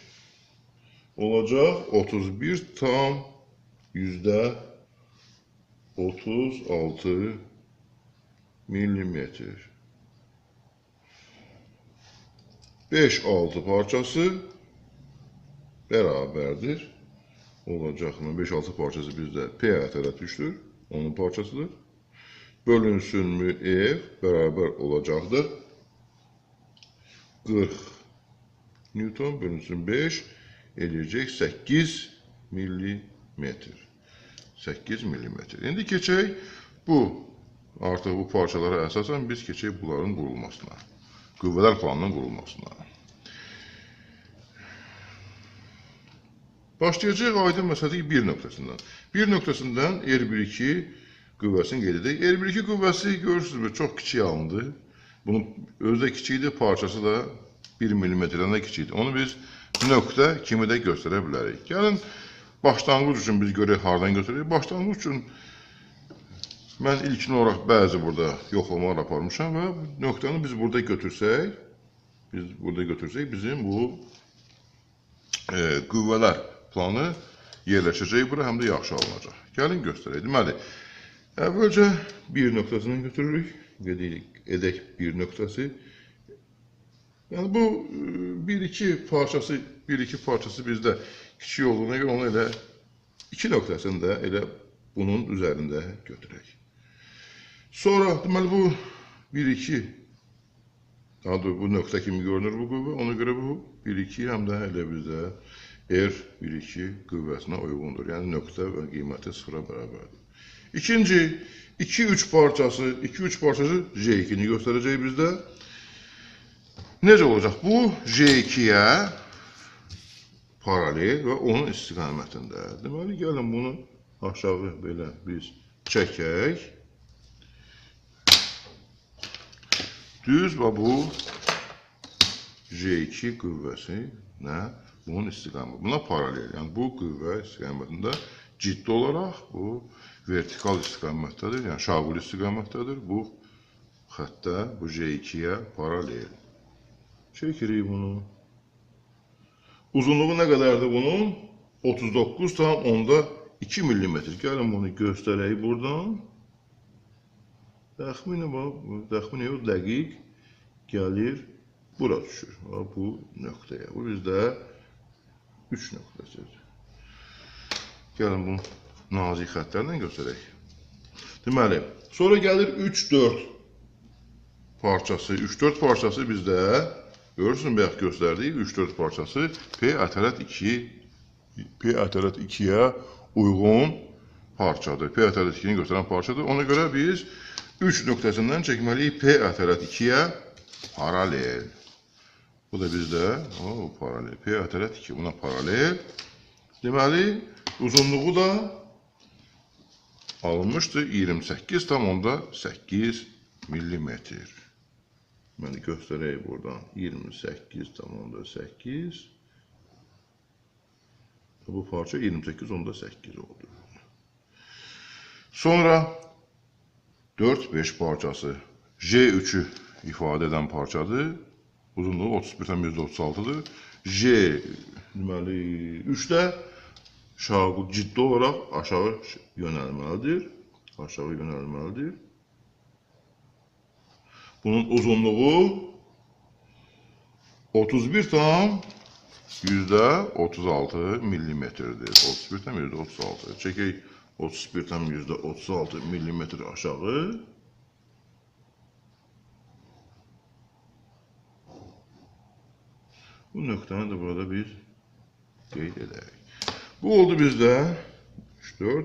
olacaq 31,36 millimetr. 5-6 parçası beraberdir. Olacaq mı? 5-6 parçası bizdə P ətəlat 3'dür. Onun parçasıdır. Bölünsün mü F beraber olacaqdır. 40 Newton bölünsün 5 eləyəcək 8 millimetr. 8 millimetr. İndi keçək artıq bu parçalara əsasən biz keçək bunların qurulmasına. Qüvvələr planının qurulmasına. Başlayacaq aydın məsələdə bir nöqtəsindən. Bir nöqtəsindən R1-2 qüvvəsini qeyd edək. R1-2 qüvvəsi görürsünüz çox kiçik alındı. Bunun özü də kiçikdir, parçası da 1 mm-dən də kiçikdir. Onu biz nöqtə kimi də göstərə bilərik. Gəlin başlanğıc üçün biz görək hardan götürürük. Başlanğıc üçün mən ilkin olaraq bəzi burada yoxlamalar aparmışam və nöqtəni biz burada götürsək, bizim bu qüvvələr planı yerləşəcək bura, həm də yaxşı alınacaq. Gəlin göstərək. Deməli, əvvəlcə bir nöqtəsindən götürürük. Edək bir nöqtəsi. Yəni bu 1-2 parçası bizdə kiçik olduğuna görə onu elə 2 nöqtəsini də elə bunun üzərində götürək. Sonra deməli bu 1-2 bu nöqtə kimi görünür bu qüvvə. Ona görə bu 1-2 həm də elə bizdə R1-2 qüvvəsinə uyğundur. Yəni nöqtə və qiyməti sıfıra bərabərdir. İkinci 2-3 parçası J2-ni göstərəcək bizdə. Necə olacaq? Bu J2-yə paralel və onun istiqamətində. Deməli, gəlin bunu aşağı belə biz çəkək. Düz və bu J2 qüvvəsi bunun istiqaməti. Buna paralel. Yəni bu qüvvə istiqamətində ciddi olaraq bu vertikal istiqamətdədir. Yəni şaquli istiqamətdədir. Bu xəttə bu J2-yə paralel. Çəkirik bunu. Uzunluğu nə qədərdir bunun? 39,2 mm. Gəlin bunu göstərək buradan. Təxminən o dəqiq gəlir, bura düşür. Bu nöqtəyə. Bu bizdə 3 nöqtəsidir. Gəlin bunu nazik xəttlərlə göstərək. Deməli, sonra gəlir 3-4 parçası. 3-4 parçası bizdə, görürsünüz, bayaq göstərdik, 3-4 parçası P ətəlat 2-yə uyğun parçadır. P ətəlat 2-ni göstərən parçadır. Ona görə biz 3 nöqtəsindən çəkməliyik P ətəlat 2-yə paralel. Bu da bizdə paralel. P ətəlat 2 buna paralel. Deməli, uzunluğu da alınmışdır 28,8 millimetr. Deməli, göstərək buradan 28,8. Bu parça 28,8 oldu. Sonra 4-5 parçası J3'ü ifadə edən parçadır. Uzunluğu 31,36'dır. J deməli 3-də ciddi olaraq aşağı yönəlməlidir. Bunun uzunluğu 31,36 millimetrdir. 31,36. Çəkək 31,36 millimetr aşağı. Bu nöqtəni də burada biz qeyd edək. Bu oldu bizdə 3-4.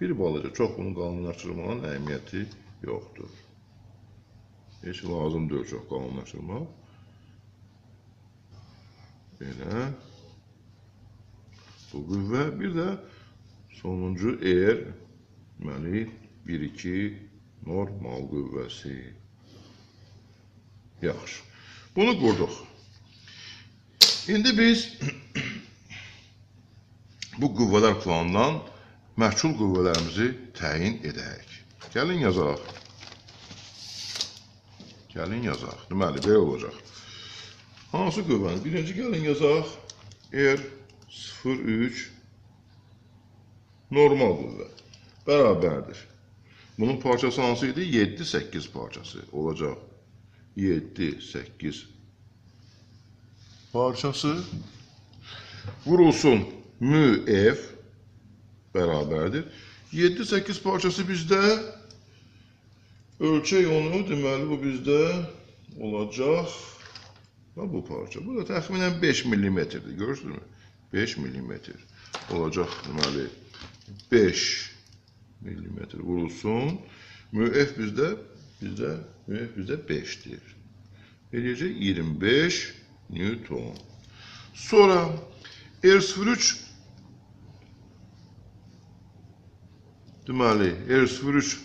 Bir balaca, çox bunun qanunlaşdırmanın əhəmiyyəti yoxdur. Heç lazım deyil çox qanunlaşdırmaq. Belə. Bu qüvvə, bir də sonuncu deməli, 1-2 normal qüvvəsi. Yaxşı. Bunu qurduq. İndi biz bu qüvvələr planından məhsul qüvvələrimizi təyin edək. Gəlin yazaq. Gəlin yazaq. Deməli, belə olacaq. Hansı qüvvəni? Birinci gəlin yazaq. R03 normal qüvvə bərabərdir. Bunun parçası hansı idi? 7-8 parçası olacaq. 7-8 parçası vurulsun müf bərabərdir. 7-8 parçası bizdə ölçək onu, deməli bu bizdə olacaq bu parça. Bu da təxminən 5 mm-dir. Görürsünüzmü? 5 mm olacaq, deməli 5 mm vurulsun. Müf bizdə 5-dir. Eləyəcək 25 Newton. Sonra R03 deməli R03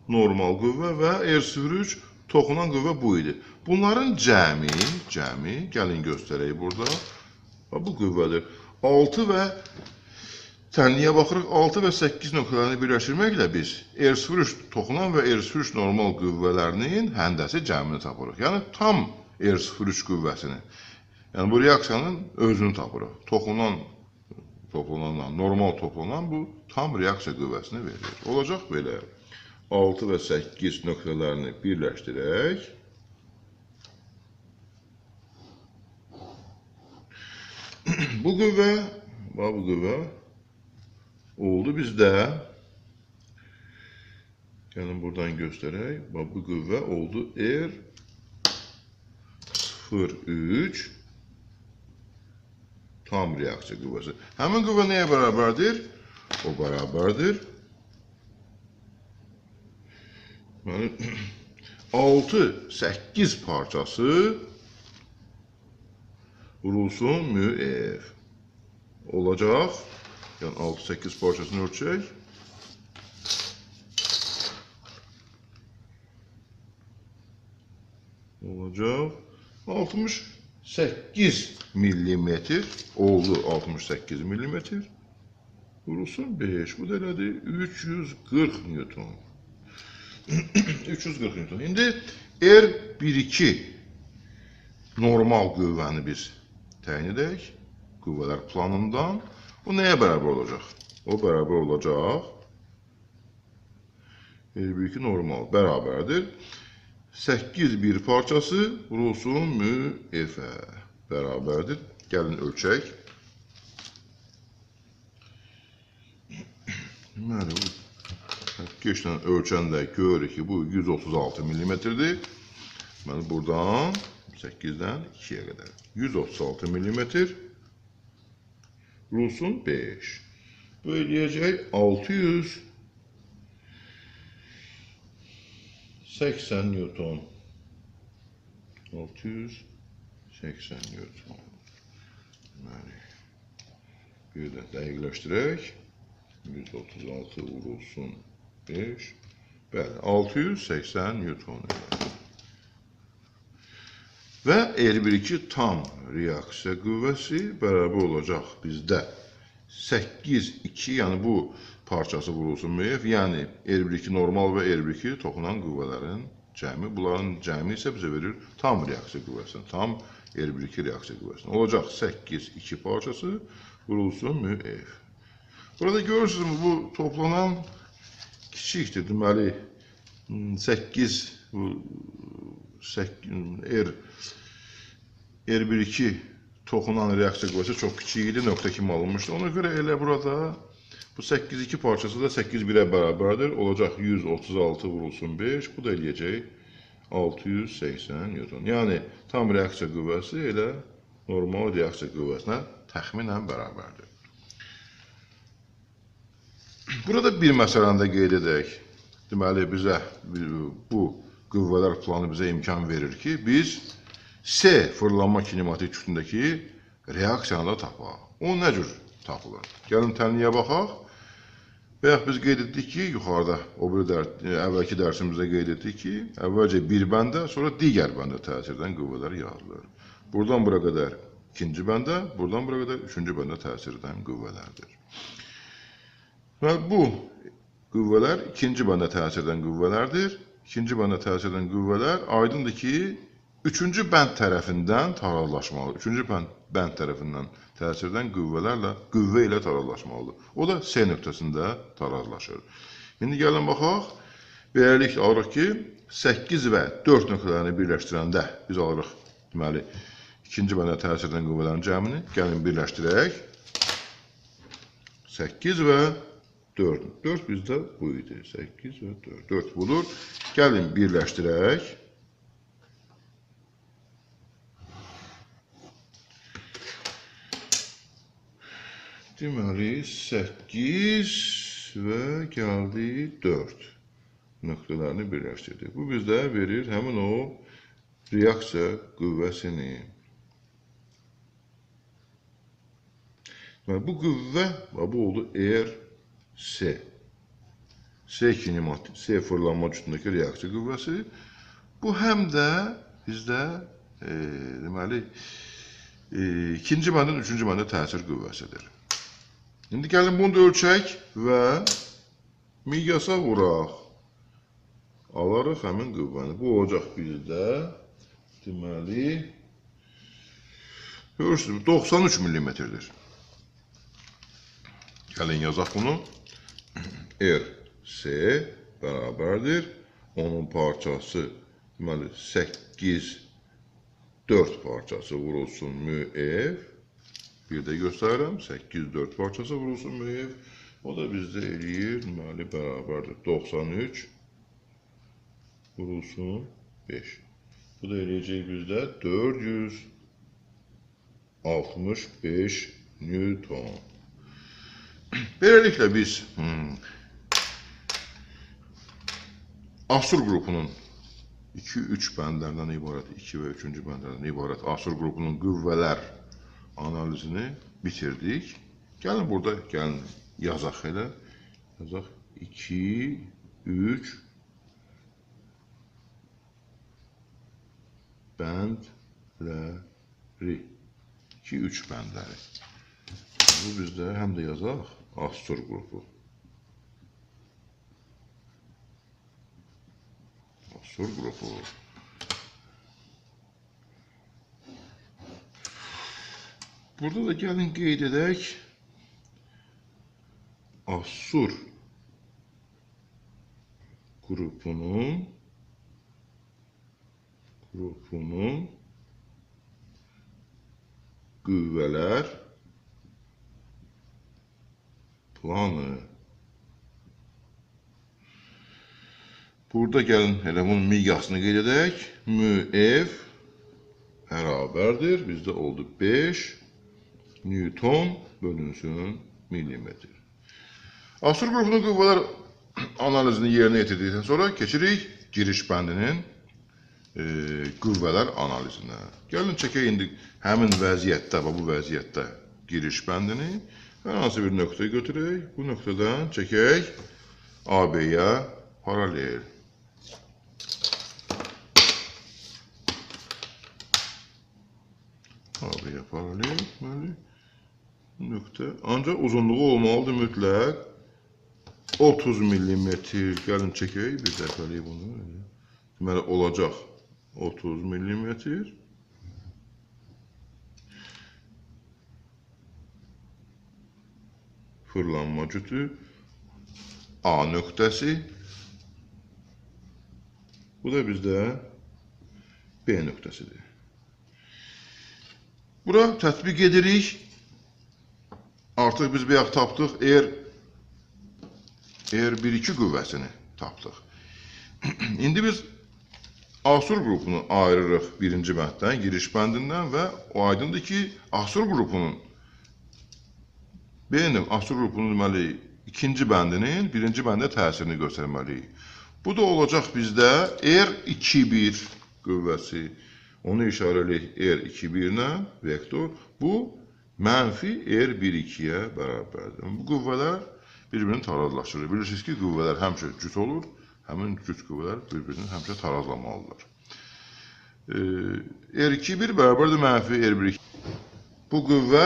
normal qüvvə və R03 toxunan qüvvə bu idi. Bunların cəmi, gəlin göstərək burada. Bu qüvvədir. 6 və tənliyə baxırıq, 6 və 8 nöqtələrini birləşdirməklə biz R03 toxunan və R03 normal qüvvələrinin həndəsi cəmini tapırıq. Yəni, tam R03 qüvvəsini. Yəni, bu reaksiyanın özünü tapırıq. Normal toplanan bu tam reaksiya qüvvəsini verir. Olacaq belə. 6 və 8 nöqtələrini birləşdirək. Bu qüvvə oldu bizdə. Gəlin buradan göstərək. Bu qüvvə oldu R03 tam reaksiya qüvvəsi. Həmin qüvvə nəyə bərabərdir? O bərabərdir 6-8 parçası vurulsun müf olacaq. Yəni 6-8 parçasını ölçək. Olacaq 68 mm oldu, 68 mm vurulsun 5. Bu da elədir 340 Newton. 340 Newton. İndi R1-2 normal qüvvəni biz təyin edək. Qüvvələr planından. Bu nəyə bərabər olacaq? O bərabər olacaq. R1-2 normal bərabərdir. 8 bir parçası vurulsun müf-ə bərabərdir. Gəlin ölçək. Deməli, bu keçdən ölçəndə görürük ki, bu 136 mm-dir. Deməli, buradan 8-dən 2-yə qədər. 136 mm vurulsun 5. Bu eləyəcək 680 Newton. 680 Newton. Deməli, bir də dəqiqləşdirək. 136 vurulsun 5. Bəli, 680 Newton. Və R1-2 tam reaksiya qüvvəsi bərabər olacaq bizdə 8-2, yəni bu parçası vurulsun müf, yəni R1-2 normal və R1-2 toxunan qüvvələrin cəmi. Bunların cəmi isə bizə verir tam reaksiya qüvvəsini, tam R1-2 reaksiya qüvvəsini. Olacaq 8-2 parçası vurulsun müf. Burada görürsünüz, bu toplanan kiçikdir. Deməli, 8 R1-2 toxunan reaksiya qüvvəsi çox kiçik idi, nöqtə kimi alınmışdı. Ona görə elə burada bu 8-2 parçası da 8-1-ə bərabərdir. Olacaq 136 vurulsun 5. Bu da eləyəcək 680 Newton. Yəni, tam reaksiya qüvvəsi elə normal reaksiya qüvvəsinə təxminən bərabərdir. Burada bir məsələni də qeyd edək. Deməli, bizə bu qüvvələr planı bizə imkan verir ki, biz S fırlanma kinematik kütlündəki reaksiyanı da tapaq. O nə cür tapılır? Gəlin tənliyə baxaq. Və yaxud biz qeyd etdik ki, yuxarıda, əvvəlki dərsimizdə qeyd etdik ki, əvvəlcə bir bəndə, sonra digər bəndə təsir edən qüvvələr yazılır. Buradan bura qədər ikinci bəndə, buradan bura qədər üçüncü bəndə təsir edən qüvvələrdir. Və bu qüvvələr ikinci bəndə təsir edən qüvvələrdir. İkinci bəndə təsir edən qüvvələr aydındır ki, üçüncü bənd tərəfindən tarazlaşmalıdır. Üçüncü bənd tərəfindən təsir edən qüvvə ilə tarazlaşmalıdır. O da S nöqtəsində tarazlaşır. İndi gəlin baxaq. Beləliklə alırıq ki, 8 və 4 nöqtələrini birləşdirəndə biz alırıq, deməli, ikinci bəndə təsir edən qüvvələrin cəmini. Gəlin birləşdirək. 8 və 4. 4 bizdə bu idi. 8 və 4. 4 budur. Gəlin birləşdirək. Deməli, 8 və gəldi 4 nöqtələrini birləşdirdik. Bu bizdə verir həmin o reaksiya qüvvəsini. Deməli, bu qüvvə, bu oldu S. S kinematik, S fırlanma cütündəki reaksiya qüvvəsi. Bu həm də bizdə, deməli, ikinci bəndən üçüncü bəndə təsir qüvvəsidir. İndi gəlin bunu da ölçək və miqyasa vuraq. Alarıq həmin qüvvəni. Bu olacaq bizdə, deməli, görürsünüz, 93 mm-dir. Gəlin yazaq bunu. RS bərabərdir. Onun parçası, deməli, 8, 4 parçası vurulsun müev. Bir də göstərirəm. 8, 4 parçası vurulsun müev. O da bizdə eləyir, deməli, bərabərdir. 93 vurulsun 5. Bu da eləyəcək bizdə 465 Newton. Beləliklə biz Asur qrupunun 2-3 bəndlərdən ibarət, 2 və 3-cü bəndlərdən ibarət Asur qrupunun qüvvələr analizini bitirdik. Gəlin burada, gəlin yazaq elə. Yazaq 2, 3 bəndləri. 2-3 bəndləri. Bu bizdə həm də yazaq Asur qrupu. Asur qrupu. Burada da gəlin qeyd edək. Asur qrupunun qüvvələr planı. Burada gəlin elə bunun miqyasını qeyd edək. Müev bərabərdir. Bizdə oldu 5 Newton bölünsün millimetr. Asur qrupunun qüvvələr analizini yerinə yetirdikdən sonra keçirik giriş bəndinin qüvvələr analizinə. Gəlin çəkək indi həmin vəziyyətdə, bu vəziyyətdə giriş bəndini hər hansı bir nöqtə götürək. Bu nöqtədən çəkək AB-yə paralel. AB-yə paralel, deməli, nöqtə. Ancaq uzunluğu olmalıdır mütləq 30 mm. Gəlin çəkək bir dəfəlik bunu. Deməli, olacaq 30 mm. Fırlanma cütü A nöqtəsi. Bu da bizdə B nöqtəsidir. Bura tətbiq edirik. Artıq biz bayaq tapdıq R1-2 qüvvəsini tapdıq. İndi biz Asur qrupunu ayırırıq birinci bənddən, giriş bəndindən və o aydındır ki, Asur qrupunun deməli ikinci bəndinin birinci bəndə təsirini göstərməliyik. Bu da olacaq bizdə R2-1 qüvvəsi. Onu işarələyək R2-1 ilə vektor. Bu mənfi R1-2-yə bərabərdir. Bu qüvvələr bir-birini tarazlaşdırır. Bilirsiniz ki, qüvvələr həmişə cüt olur. Həmin cüt qüvvələr bir-birini həmişə tarazlamalıdır. R2-1 bərabərdir mənfi R1-2. Bu qüvvə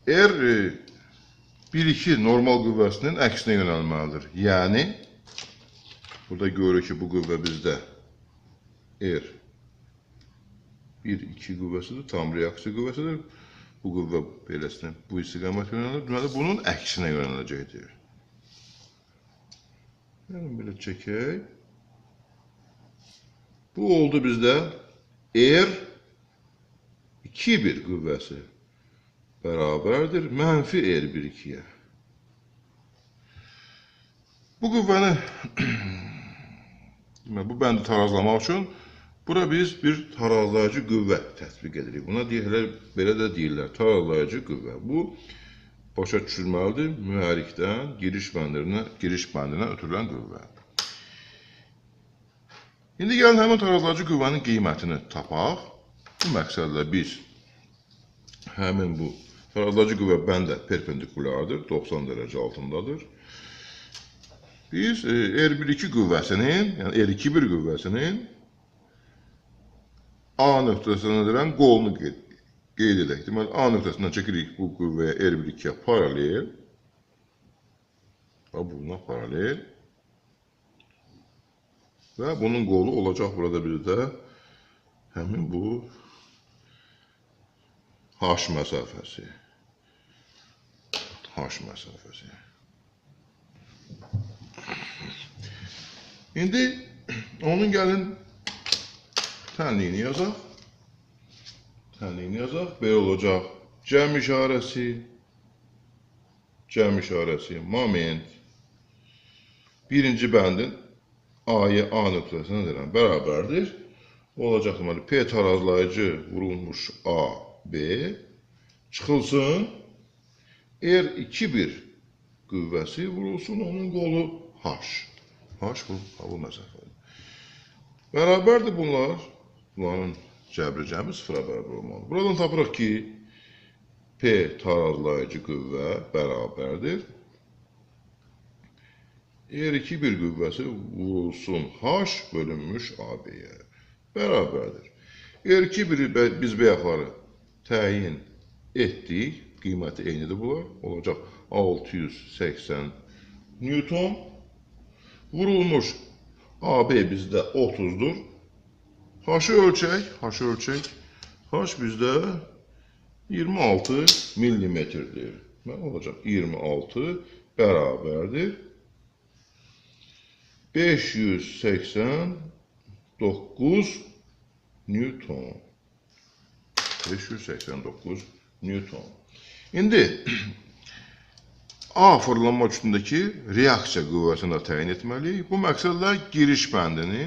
R1-2 normal qüvvəsinin əksinə yönəlməlidir. Yəni, burada görürük ki, bu qüvvə bizdə R1-2 qüvvəsidir, tam reaksiya qüvvəsidir. Bu qüvvə beləsinə bu istiqamət yönəlir. Deməli, bunun əksinə yönələcəkdir. Yəni, belə çəkək. Bu oldu bizdə R2-1 qüvvəsi bərabərdir mənfi R1-2-yə. Bu qüvvəni, bu bəndi tarazlamaq üçün bura biz bir tarazlayıcı qüvvə tətbiq edirik. Buna belə də deyirlər, tarazlayıcı qüvvə. Bu, başa düşülməlidir, mühərrikdən giriş bəndinə ötürülən qüvvə. İndi gəlin həmin tarazlayıcı qüvvənin qiymətini tapaq. Bu məqsədlə biz həmin bu tarazlayıcı qüvvə bəndə perpendikulardır, 90 dərəcə altındadır. Biz R1-2 qüvvəsinin, yəni R2-1 qüvvəsinin A nöqtəsindən edirən qolunu qeyd edək. Deməli, A nöqtəsindən çəkirik bu qüvvəyə R1-2-yə paralel. Buna paralel. Və bunun qolu olacaq burada bizdə həmin bu H məsafəsi. H məsafəsi. İndi onun gəlin tənliyini yazaq. Belə olacaq. Cəm işarəsi, moment. Birinci bəndin A-ya A nöqtəsindən edirəm bərabərdir. Olacaq deməli P tarazlayıcı vurulmuş A, B çıxılsın. R2-1 qüvvəsi vurulsun, onun qolu H. H bu məsafədir. Bərabərdir bunlar. Bunların cəmi sıfıra bərabər olmalıdır. Buradan tapırıq ki, P tarazlayıcı qüvvə bərabərdir. R2-1 qüvvəsi vurulsun H bölünmüş AB-yə bərabərdir. R2-1-i biz bəyəxları təyin etdik. Qiyməti eynidir bunlar. Olacaq 680 Newton. Vurulmuş AB bizdə 30-dur. H-ı ölçək. H bizdə 26 millimetrdir. Olacaq 26 bərabərdir. 589 Newton. 589 Newton. İndi A fırlanma üçündəki reaksiya qüvvəsini təyin etməliyik. Bu məqsədlə giriş bəndini,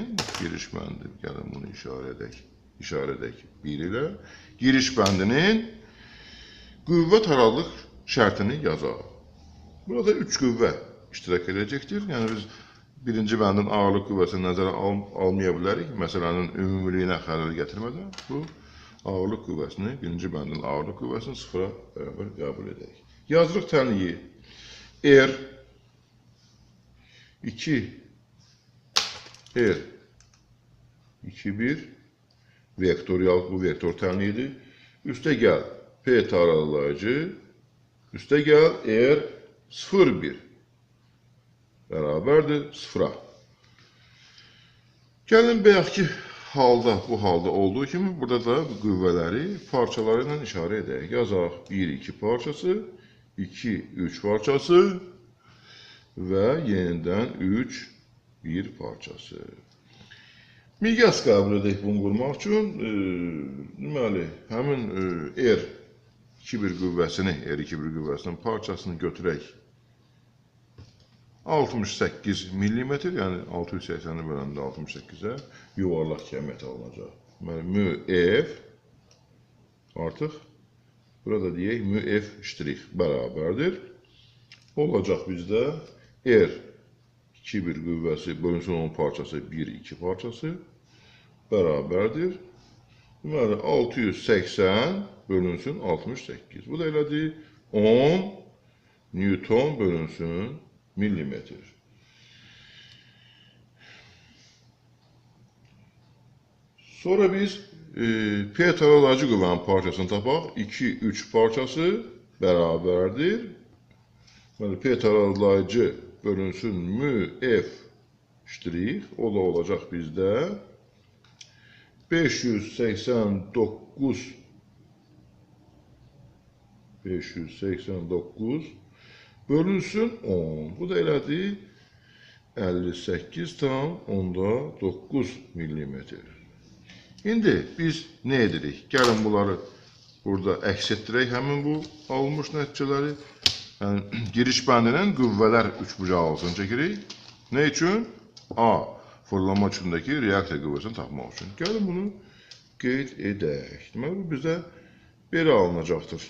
gəlin bunu işarə edək 1 ilə. Giriş bəndinin qüvvə tarazlıq şərtini yazaq. Burada 3 qüvvə iştirak edəcəkdir. Yəni biz birinci bəndin ağırlıq qüvvəsini nəzərə almaya bilərik. Məsələnin ümumiliyinə xələl gətirmədən bu ağırlıq qüvvəsini, birinci bəndin ağırlıq qüvvəsini sıfıra bərabər qəbul edək. Yazırıq tənliyi. R2 R2-1 vektorial, bu vektor tənliyidir. Üstə gəl P tarazlayıcı, üstə gəl R01 bərabərdir sıfıra. Gəlin bəyək ki, bu halda olduğu kimi burada da qüvvələri parçaları ilə işarə edək. Yazaq 1-2 parçası, 2-3 parçası və yenidən 3-1 parçası. Miqyas qəbul edək bunu qurmaq üçün. Deməli, həmin R2-1 qüvvəsinin parçasını götürək 68 mm, yəni 680-i böləndə 68-ə yuvarlaq kəmiyyət alınacaq. Deməli, μF artıq Burada deyək mü F ştrix bərabərdir. Olacaq bizdə R 2-1 qüvvəsi bölünsün onun parçası 1-2 parçası bərabərdir. Deməli 680 bölünsün 68. Bu da elədir 10 Newton bölünsün millimetr. Sonra biz P tərəzici qüvvənin parçasını tapaq. 2-3 parçası bərabərdir. P tərəzici bölünsün mü F ştrix. O da olacaq bizdə 589 bölünsün 10. Bu da elədir 58,9 millimetr. İndi biz nə edirik? Gəlin bunları burada əks etdirək həmin bu alınmış nəticələri. Yəni, giriş bəndinin qüvvələr üçbucaqlısını çəkirik. Nə üçün? A. Fırlanma üçündəki reaksiya qüvvəsini tapmaq üçün. Gəlin bunu qeyd edək. Deməli, bu bizə belə alınacaqdır.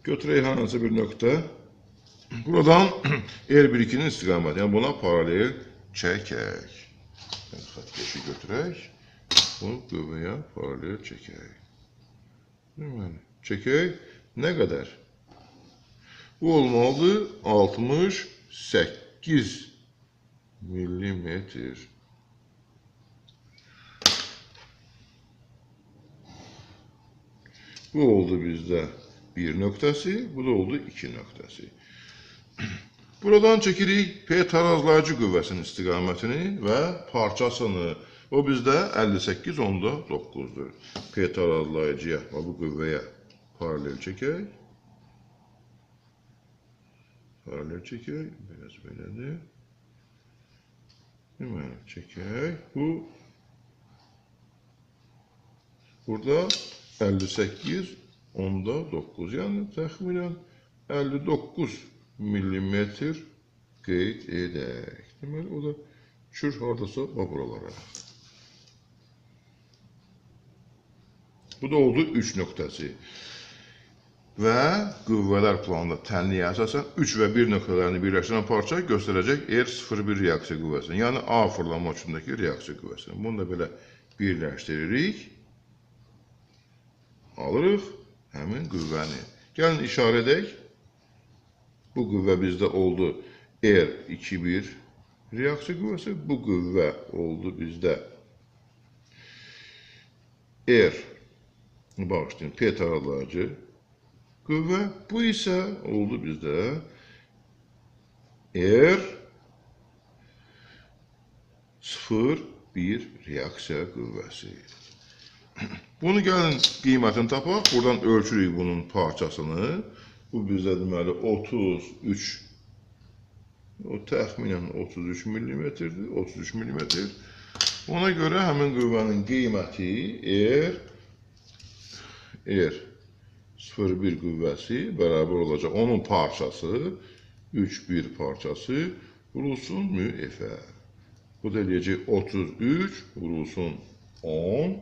Götürək hansı bir nöqtə. Buradan R1-2-nin istiqaməti, yəni buna paralel çəkək. Xətt keşi götürək. Bunu qüvvəyə paralel çəkək. Deməli, çəkək. Nə qədər? Bu olmalıdır 68 millimetr. Bu oldu bizdə bir nöqtəsi, bu da oldu iki nöqtəsi. Buradan çəkirik P tarazlayıcı qüvvəsinin istiqamətini və parçasını. O bizdə 58,9-dur. P tarazlayıcıya və bu qüvvəyə paralel çəkək. Paralel çəkək. Biraz belədir. Deməli, çəkək. Bu burada 58,9. Yəni təxminən 59 millimetr qeyd edək. Deməli, o da düşür haradasa buralara. Bu da oldu 3 nöqtəsi. Və qüvvələr planında tənliyə əsasən 3 və 1 nöqtələrini birləşdirən parça göstərəcək R01 reaksiya qüvvəsini. Yəni A fırlanma üçündəki reaksiya qüvvəsini. Bunu da belə birləşdiririk. Alırıq həmin qüvvəni. Gəlin işarə edək. Bu qüvvə bizdə oldu R21 reaksiya qüvvəsi. Bu qüvvə oldu bizdə bağışlayın, P tarazlayıcı qüvvə. Bu isə oldu bizdə R01 reaksiya qüvvəsi. Bunu gəlin qiymətini tapaq. Buradan ölçürük bunun parçasını. Bu bizdə deməli 33, o təxminən 33 millimetrdir. 33 millimetr. Ona görə həmin qüvvənin qiyməti R01 qüvvəsi bərabər olacaq. Onun parçası, 3-1 parçası vurulsun müF-ə. Bu da eləyəcək 33 vurulsun 10.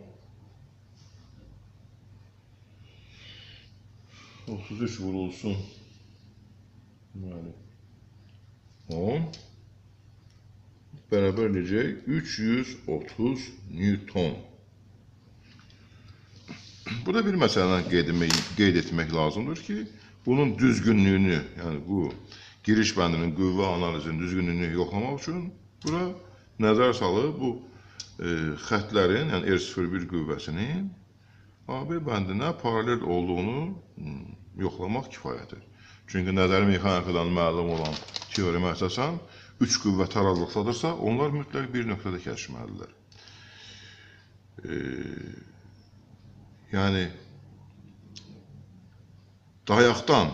33 vurulsun 10 bərabər eləyəcək 330 Newton. Burada bir məsələni qeyd etmək lazımdır ki, bunun düzgünlüyünü, yəni bu giriş bəndinin qüvvə analizinin düzgünlüyünü yoxlamaq üçün bura nəzər salıb bu xətlərin, yəni R01 qüvvəsinin AB bəndinə paralel olduğunu yoxlamaq kifayətdir. Çünki nəzəri mexanikadan məlum olan teoremə əsasən 3 qüvvə tarazlıqdadırsa, onlar mütləq bir nöqtədə kəsişməlidirlər. Yəni, dayaqdan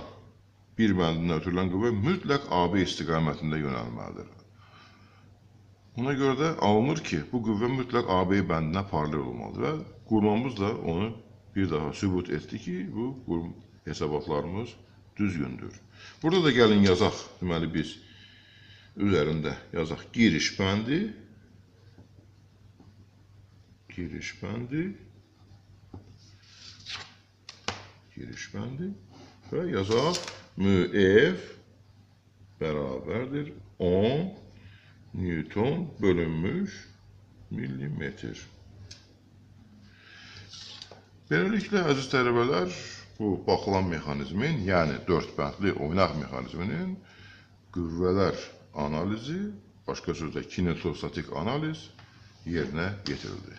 bir bəndindən ötürülən qüvvə mütləq AB istiqamətində yönəlməlidir. Ona görə də alınır ki, bu qüvvə mütləq AB bəndinə paralel olmalıdır və qurmamız da onu bir daha sübut etdi ki, bu hesabatlarımız düzgündür. Burada da gəlin yazaq, deməli biz üzərində yazaq giriş bəndi giriş bəndi və yazaq müf bərabərdir 10 Newton bölünmüş millimetr. Beləliklə, əziz tələbələr, bu baxılan mexanizmin, yəni 4 bəndli oynaq mexanizminin qüvvələr analizi, başqa sözlə kinetostatik analiz yerinə yetirildi.